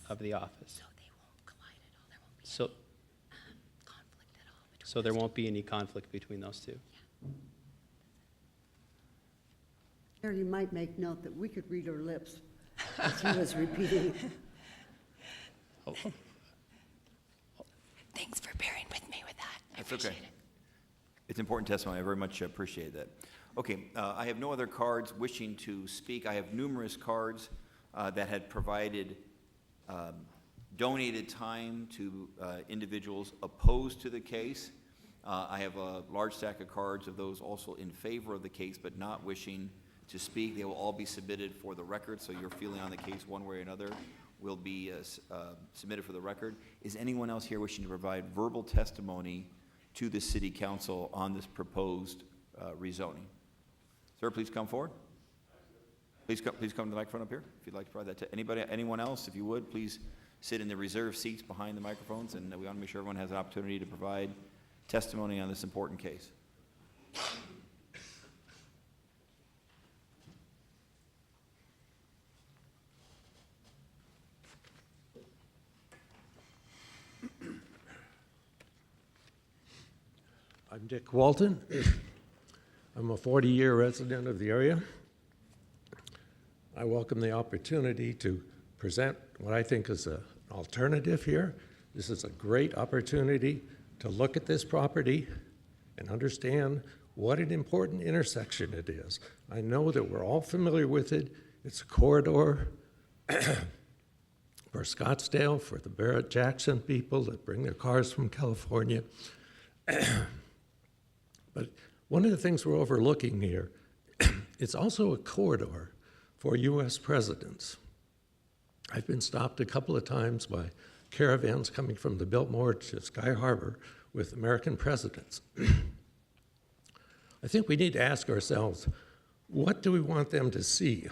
of the office. So they won't collide at all. There won't be so, any conflict at all. So there won't be any conflict between those two. Mayor, you might make note that we could read her lips as he was repeating. Thanks for bearing with me with that. I That's okay. appreciate it. It's important testimony. I very much appreciate that. Okay, I have no other cards wishing to speak. I have numerous cards that had provided donated time to individuals opposed to the case. I have a large stack of cards of those also in favor of the case but not wishing to speak. They will all be submitted for the record, so your feeling on the case one way or another will be submitted for the record. Is anyone else here wishing to provide verbal testimony to the City Council on this proposed rezoning? Sir, please come forward. Please come to the microphone up here if you'd like to provide that. Anyone else, if you would, please sit in the reserved seats behind the microphones, and we want to make sure everyone has an opportunity to provide testimony on this important case. I'm Dick Walton. I'm a 40-year resident of the area. I welcome the opportunity to present what I think is an alternative here. This is a great opportunity to look at this property and understand what an important intersection it is. I know that we're all familiar with it. It's a corridor for Scottsdale, for the Barrett-Jackson people that bring their cars from California. But one of the things we're overlooking here, it's also a corridor for U.S. presidents. I've been stopped a couple of times by caravans coming from the Biltmore to Sky Harbor with American presidents. I think we need to ask ourselves, what do we want them to see?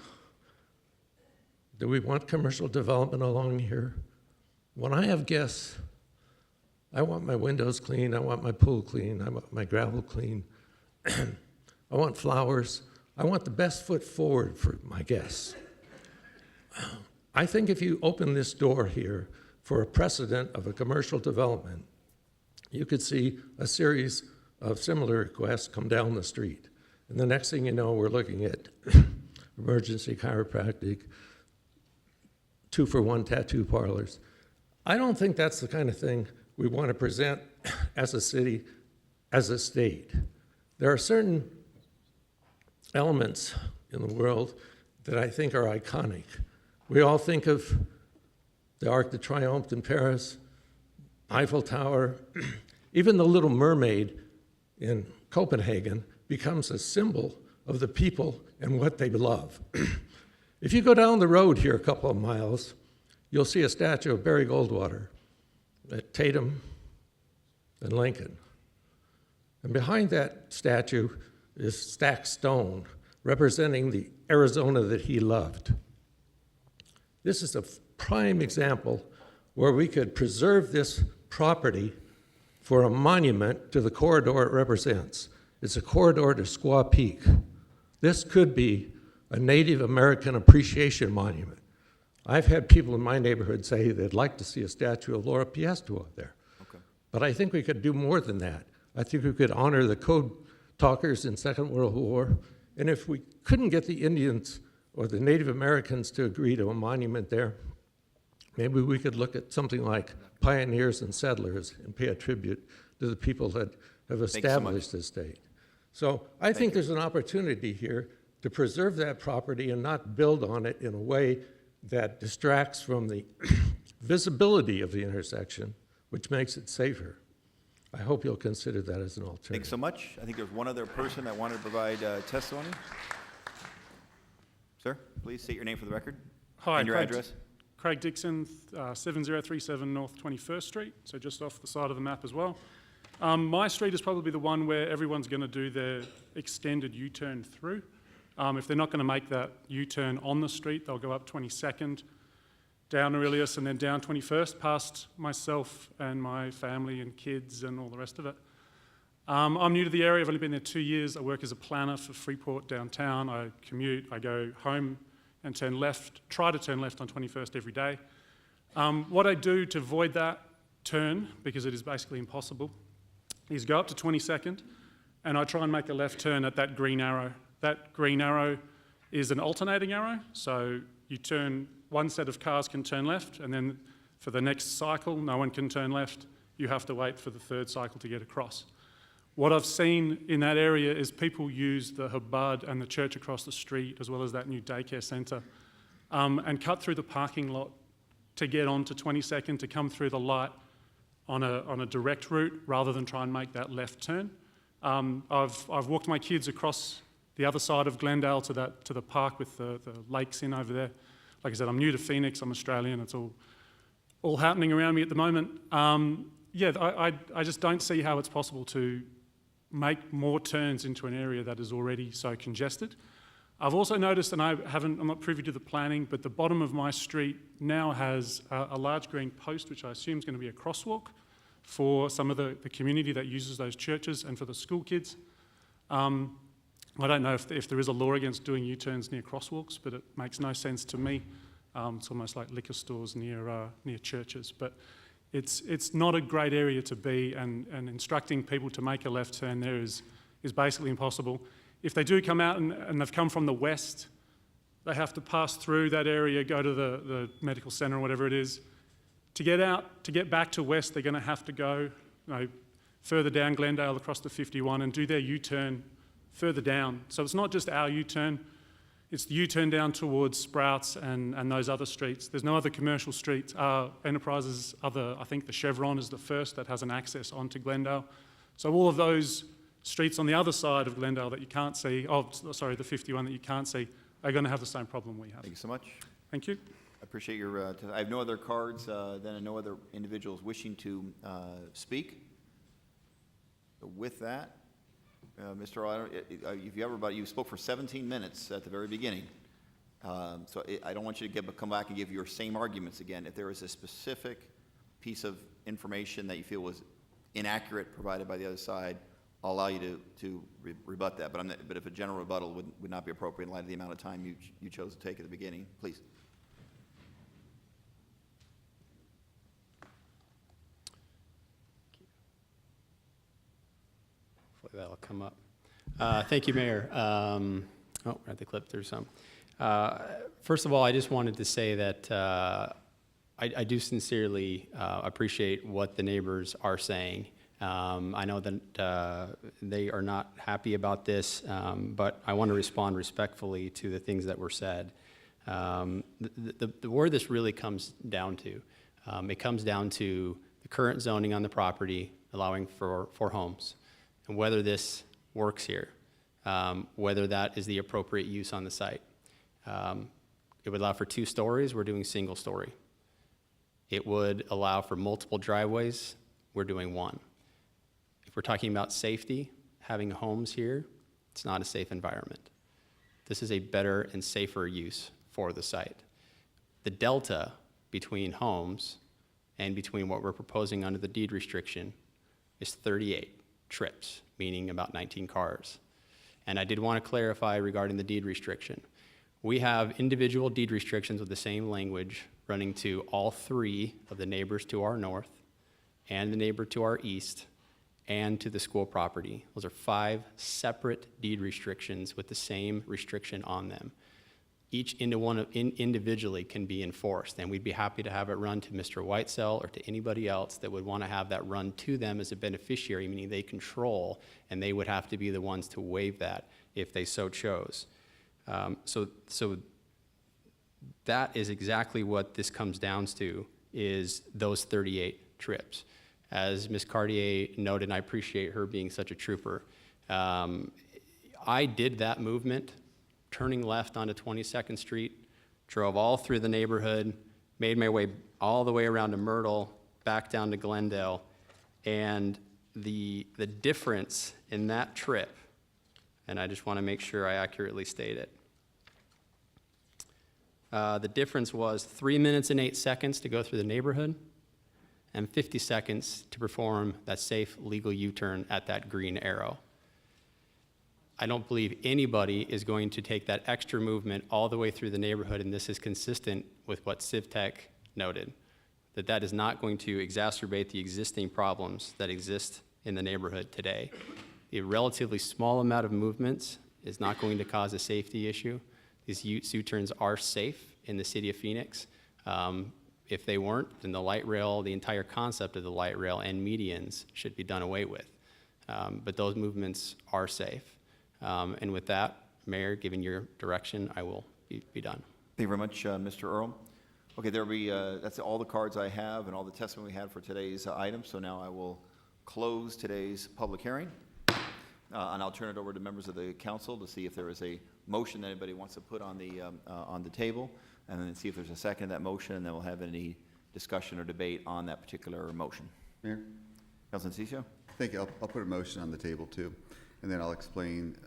Do we want commercial development along here? When I have guests, I want my windows clean, I want my pool clean, I want my gravel clean. I want flowers. I want the best foot forward for my guests. I think if you open this door here for a precedent of a commercial development, you could see a series of similar requests come down the street. And the next thing you know, we're looking at emergency chiropractic, 2-for-1 tattoo parlors. I don't think that's the kind of thing we want to present as a city, as a state. There are certain elements in the world that I think are iconic. We all think of the Arc de Triomphe in Paris, Eiffel Tower, even the Little Mermaid in Copenhagen becomes a symbol of the people and what they love. If you go down the road here a couple of miles, you'll see a statue of Barry Goldwater at Tatum and Lincoln. And behind that statue is stacked stone representing the Arizona that he loved. This is a prime example where we could preserve this property for a monument to the corridor it represents. It's a corridor to Squaw Peak. This could be a Native American appreciation monument. I've had people in my neighborhood say they'd like to see a statue of Laura Piesто up there. Okay. But I think we could do more than that. I think we could honor the code talkers in Second World War. And if we couldn't get the Indians or the Native Americans to agree to a monument there, maybe we could look at something like pioneers and settlers and pay a tribute to the people that have established this state. So I think there's an opportunity here to preserve that property and not build on it in a way that distracts from the visibility of the intersection, which makes it safer. I hope you'll consider that as an alternative. Thanks so much. I think there's one other person that wanted to provide testimony. Sir, please state your name for the record. Hi, and your address. Craig Dixon, 7037 North 21st Street, so just off the side of the map as well. My street is probably the one where everyone's going to do their extended U-turn through. If they're not going to make that U-turn on the street, they'll go up 22nd, down Aurelius, and then down 21st, past myself and my family and kids and all the rest of it. I'm new to the area. I've only been there 2 years. I work as a planner for Freeport downtown. I commute. I go home and turn left, try to turn left on 21st every day. What I do to avoid that turn, because it is basically impossible, is go up to 22nd, and I try and make a left turn at that green arrow. That green arrow is an alternating arrow. So you turn, one set of cars can turn left, and then for the next cycle, no one can turn left. You have to wait for the third cycle to get across. What I've seen in that area is people use the Chabad and the church across the street, as well as that new daycare centre, and cut through the parking lot to get onto 22nd, to come through the light on a direct route, rather than try and make that left turn. I've walked my kids across the other side of Glendale to the park with the lakes in over there. Like I said, I'm new to Phoenix, I'm Australian, it's all happening around me at the moment. I just don't see how it's possible to make more turns into an area that is already so congested. I've also noticed, and I'm not privy to the planning, but the bottom of my street now has a large green post, which I assume is going to be a crosswalk for some of the community that uses those churches and for the school kids. I don't know if there is a law against doing U-turns near crosswalks, but it makes no sense to me. It's almost like liquor stores near churches. But it's not a great area to be, and instructing people to make a left turn there is basically impossible. If they do come out and they've come from the west, they have to pass through that area, go to the medical centre or whatever it is. To get back to west, they're going to have to go further down Glendale across the 51 and do their U-turn further down. So it's not just our U-turn, it's the U-turn down towards Sprouts and those other streets. There's no other commercial streets. Enterprises, I think the Chevron is the first that has an access onto Glendale. So all of those streets on the other side of Glendale that you can't see, the 51 that you can't see, are going to have the same problem we have. Thank you so much. Thank you. I appreciate your, I have no other cards, then and no other individuals wishing to speak. So with that, Mr. Ryder, you spoke for 17 minutes at the very beginning. So I don't want you to come back and give your same arguments again. If there is a specific piece of information that you feel was inaccurate provided by the other side, I'll allow you to rebut that. But if a general rebuttal would not be appropriate in light of the amount of time you chose to take at the beginning, please. Hopefully that'll come up. Thank you, Mayor. I had to clip through some. First of all, I just wanted to say that I do sincerely appreciate what the neighbors are saying. I know that they are not happy about this, but I want to respond respectfully to the things that were said. Where this really comes down to, it comes down to the current zoning on the property allowing for homes, and whether this works here, whether that is the appropriate use on the site. It would allow for 2 stories, we're doing single story. It would allow for multiple driveways, we're doing 1. If we're talking about safety, having homes here, it's not a safe environment. This is a better and safer use for the site. The delta between homes and between what we're proposing under the deed restriction is 38 trips, meaning about 19 cars. And I did want to clarify regarding the deed restriction. We have individual deed restrictions with the same language running to all 3 of the neighbors to our north and the neighbor to our east and to the school property. Those are 5 separate deed restrictions with the same restriction on them. Each individually can be enforced, and we'd be happy to have it run to Mr. Whitesell or to anybody else that would want to have that run to them as a beneficiary, meaning they control, and they would have to be the ones to waive that if they so chose. So that is exactly what this comes down to, is those 38 trips. As Ms. Cartier noted, and I appreciate her being such a trooper, I did that movement, turning left onto 22nd Street, drove all through the neighborhood, made my way all the way around to Myrtle, back down to Glendale, and the difference in that trip, and I just want to make sure I accurately state it, the difference was 3 minutes and 8 seconds to go through the neighborhood, and 50 seconds to perform that safe, legal U-turn at that green arrow. I don't believe anybody is going to take that extra movement all the way through the neighborhood, and this is consistent with what CivTech noted, that is not going to exacerbate the existing problems that exist in the neighborhood today. A relatively small amount of movements is not going to cause a safety issue. These U-turns are safe in the city of Phoenix. If they weren't, then the light rail, the entire concept of the light rail and medians should be done away with. But those movements are safe. And with that, Mayor, given your direction, I will be done. Thank you very much, Mr. Earl. Okay, there will be, that's all the cards I have and all the testimony we had for today's item. So now I will close today's public hearing. And I'll turn it over to members of the council to see if there is a motion that anybody wants to put on the table, and then see if there's a second to that motion, and then we'll have any discussion or debate on that particular motion. Mayor? Councilman Cicio? Thank you. I'll put a motion on the table too, and then I'll explain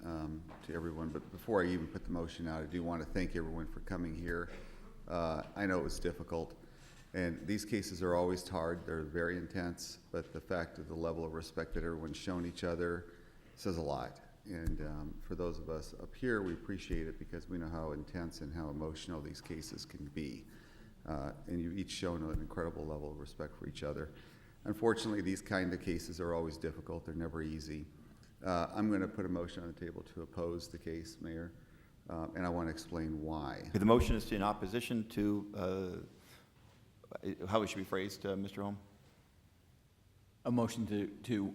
to everyone. But before I even put the motion out, I do want to thank everyone for coming here. I know it was difficult, and these cases are always hard. They're very intense, but the fact of the level of respect that everyone's shown each other says a lot. And for those of us up here, we appreciate it because we know how intense and how emotional these cases can be. And you've each shown an incredible level of respect for each other. Unfortunately, these kind of cases are always difficult. They're never easy. I'm going to put a motion on the table to oppose the case, Mayor, and I want to explain why. The motion is in opposition to, how it should be phrased, Mr. Holm? A motion to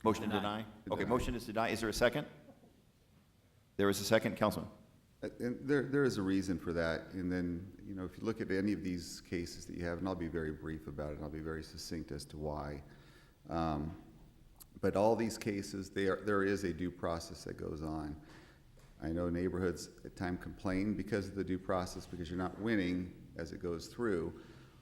Motion to deny? Okay, motion is to deny. Is there a second? There is a second, Councilman. And there is a reason for that. And then, you know, if you look at any of these cases that you have, and I'll be very brief about it, and I'll be very succinct as to why. But all these cases, there is a due process that goes on. I know neighborhoods at times complain because of the due process, because you're not winning as it goes through,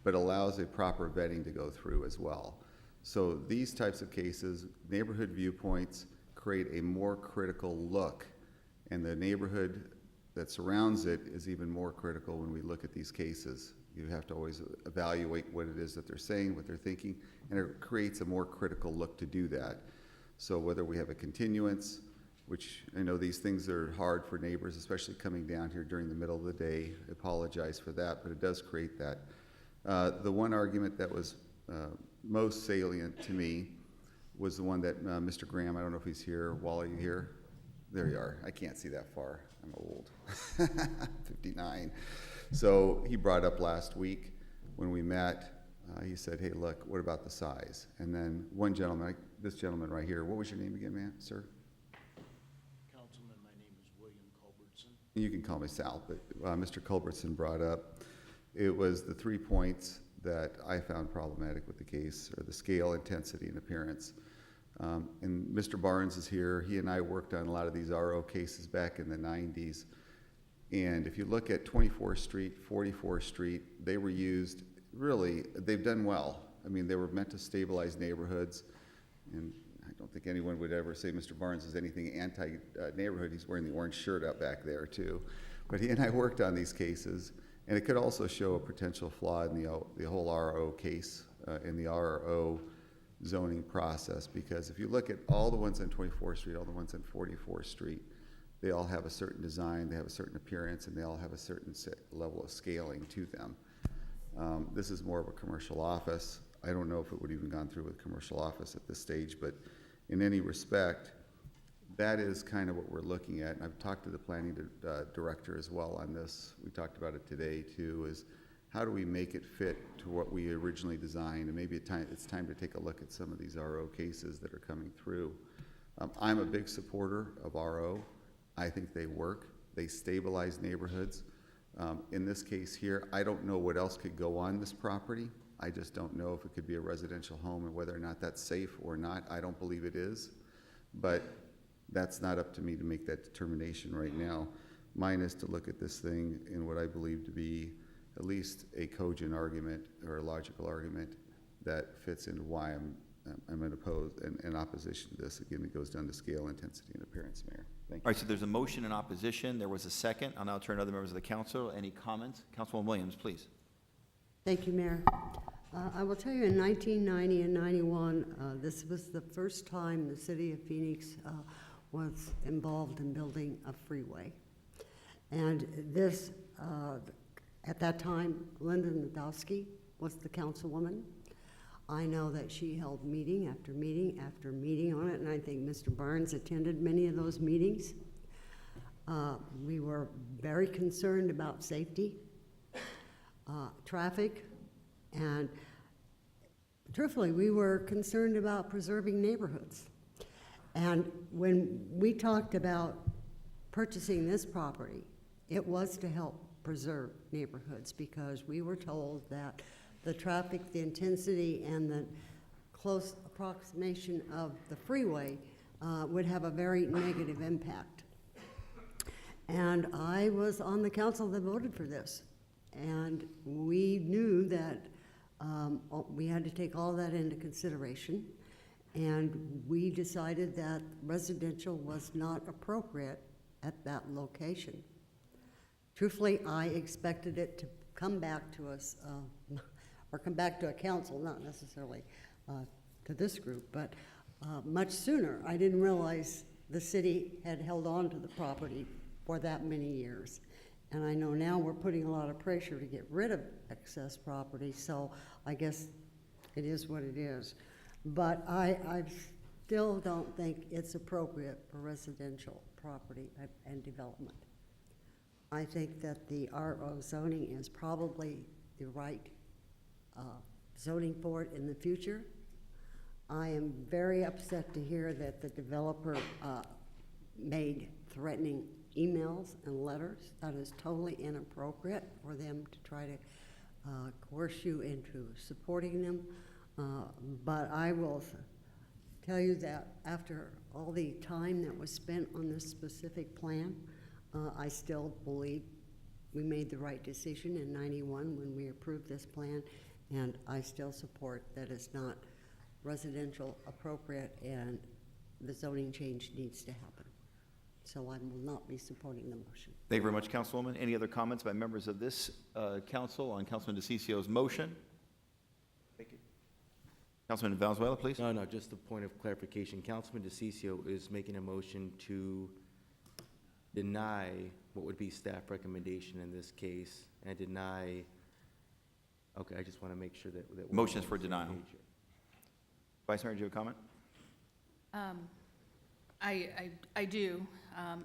but allows a proper vetting to go through as well. So these types of cases, neighborhood viewpoints create a more critical look, and the neighborhood that surrounds it is even more critical when we look at these cases. You have to always evaluate what it is that they're saying, what they're thinking, and it creates a more critical look to do that. So whether we have a continuance, which I know these things are hard for neighbors, especially coming down here during the middle of the day. I apologize for that, but it does create that. The one argument that was most salient to me was the one that Mr. Graham, I don't know if he's here. Wall, are you here? There you are. I can't see that far. I'm old. 59. So he brought up last week when we met, he said, hey, look, what about the size? And then one gentleman, this gentleman right here, what was your name again, man, sir? Councilman, my name is William Culbertson. You can call me Sal, but Mr. Culbertson brought up, it was the 3 points that I found problematic with the case, or the scale, intensity, and appearance. And Mr. Barnes is here. He and I worked on a lot of these RO cases back in the 90s. And if you look at 24th Street, 44th Street, they were used, really, they've done well. I mean, they were meant to stabilize neighborhoods. And I don't think anyone would ever say Mr. Barnes is anything anti-neighborhood. He's wearing the orange shirt out back there, too. But he and I worked on these cases. And it could also show a potential flaw in the whole RO case, in the RO zoning process, because if you look at all the ones on 24th Street, all the ones on 44th Street, they all have a certain design, they have a certain appearance, and they all have a certain level of scaling to them. This is more of a commercial office. I don't know if it would even gone through with commercial office at this stage, but in any respect, that is kind of what we're looking at. And I've talked to the planning director as well on this. We talked about it today too, is how do we make it fit to what we originally designed? And maybe it's time to take a look at some of these RO cases that are coming through. I'm a big supporter of RO. I think they work. They stabilize neighborhoods. In this case here, I don't know what else could go on this property. I just don't know if it could be a residential home and whether or not that's safe or not. I don't believe it is. But that's not up to me to make that determination right now. Mine is to look at this thing in what I believe to be at least a cogent argument or a logical argument that fits into why I'm in opposition to this. Again, it goes down to scale, intensity, and appearance, Mayor. Thank you. All right, so there's a motion in opposition. There was a second. I'll now turn to other members of the council. Any comments? Councilwoman Williams, please. Thank you, Mayor. I will tell you, in 1990 and 91, this was the first time the city of Phoenix was involved in building a freeway. And this, at that time, Linda Nadowski was the councilwoman. I know that she held meeting after meeting after meeting on it, and I think Mr. Barnes attended many of those meetings. We were very concerned about safety, traffic, and truthfully, we were concerned about preserving neighborhoods. And when we talked about purchasing this property, it was to help preserve neighborhoods because we were told that the traffic, the intensity, and the close approximation of the freeway would have a very negative impact. And I was on the council that voted for this. And we knew that we had to take all that into consideration. And we decided that residential was not appropriate at that location. Truthfully, I expected it to come back to us, or come back to a council, not necessarily to this group, but much sooner. I didn't realize the city had held on to the property for that many years. And I know now we're putting a lot of pressure to get rid of excess property, so I guess it is what it is. But I still don't think it's appropriate for residential property and development. I think that the RO zoning is probably the right zoning for it in the future. I am very upset to hear that the developer made threatening emails and letters. That is totally inappropriate for them to try to coerce you into supporting them. But I will tell you that after all the time that was spent on this specific plan, I still believe we made the right decision in '91 when we approved this plan, and I still support that it's not residential appropriate and the zoning change needs to happen. So I will not be supporting the motion. Thank you very much, Councilwoman. Any other comments by members of this council on Councilman DeCicio's motion? Thank you. Councilman Valenzuela, please. No, just a point of clarification. Councilman DeCiccio is making a motion to deny what would be staff recommendation in this case, and deny, okay, I just want to make sure that. we're Motion is on for the same denial. page here. Vice Mayor, do you have a comment? I do.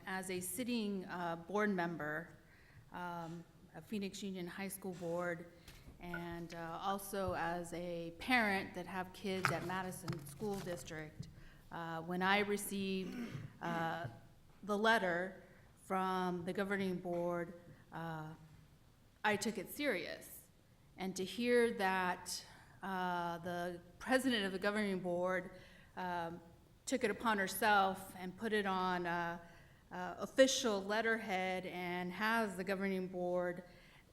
As a sitting board member of Phoenix Union High School Board, and also as a parent that have kids at Madison School District, when I received the letter from the governing board, I took it serious. And to hear that the president of the governing board took it upon herself and put it on official letterhead and has the governing board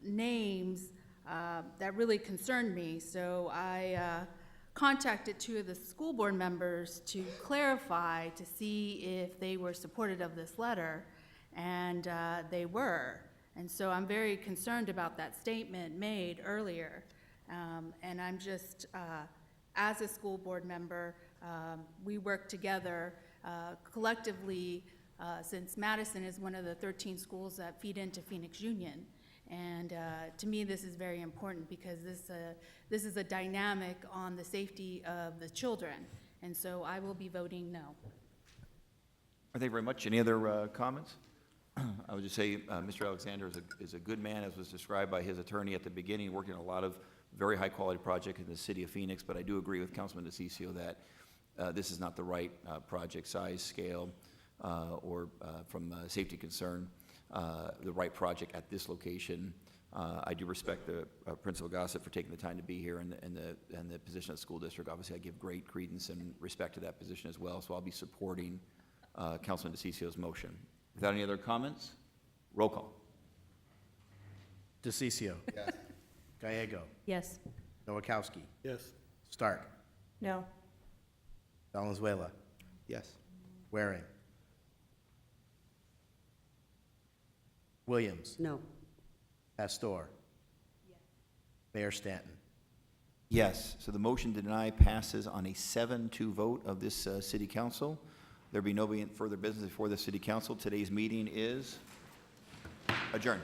names, that really concerned me. So I contacted two of the school board members to clarify, to see if they were supportive of this letter, and they were. And so I'm very concerned about that statement made earlier. And I'm just, as a school board member, we work together collectively since Madison is one of the 13 schools that feed into Phoenix Union. And to me, this is very important because this is a dynamic on the safety of the children. And so I will be voting no. Thank you very much. Any other comments? I would just say Mr. Alexander is a good man, as was described by his attorney at the beginning, working on a lot of very high-quality projects in the city of Phoenix. But I do agree with Councilman DeCiccio that this is not the right project size, scale, or from a safety concern, the right project at this location. I do respect the Principal Gossett for taking the time to be here and the position of the school district. Obviously, I give great credence and respect to that position as well, so I'll be supporting Councilman DeCicio's motion. Without any other comments, roll call. DeCiccio. Yes. Gallego. Yes. Nowakowski. Yes. Stark. No. Valenzuela. Yes. Waring. Williams. No. Pastor. Yes. Mayor Stanton. Yes, so the motion to deny passes on a 7-2 vote of this city council. There be no further business before the city council. Today's meeting is adjourned.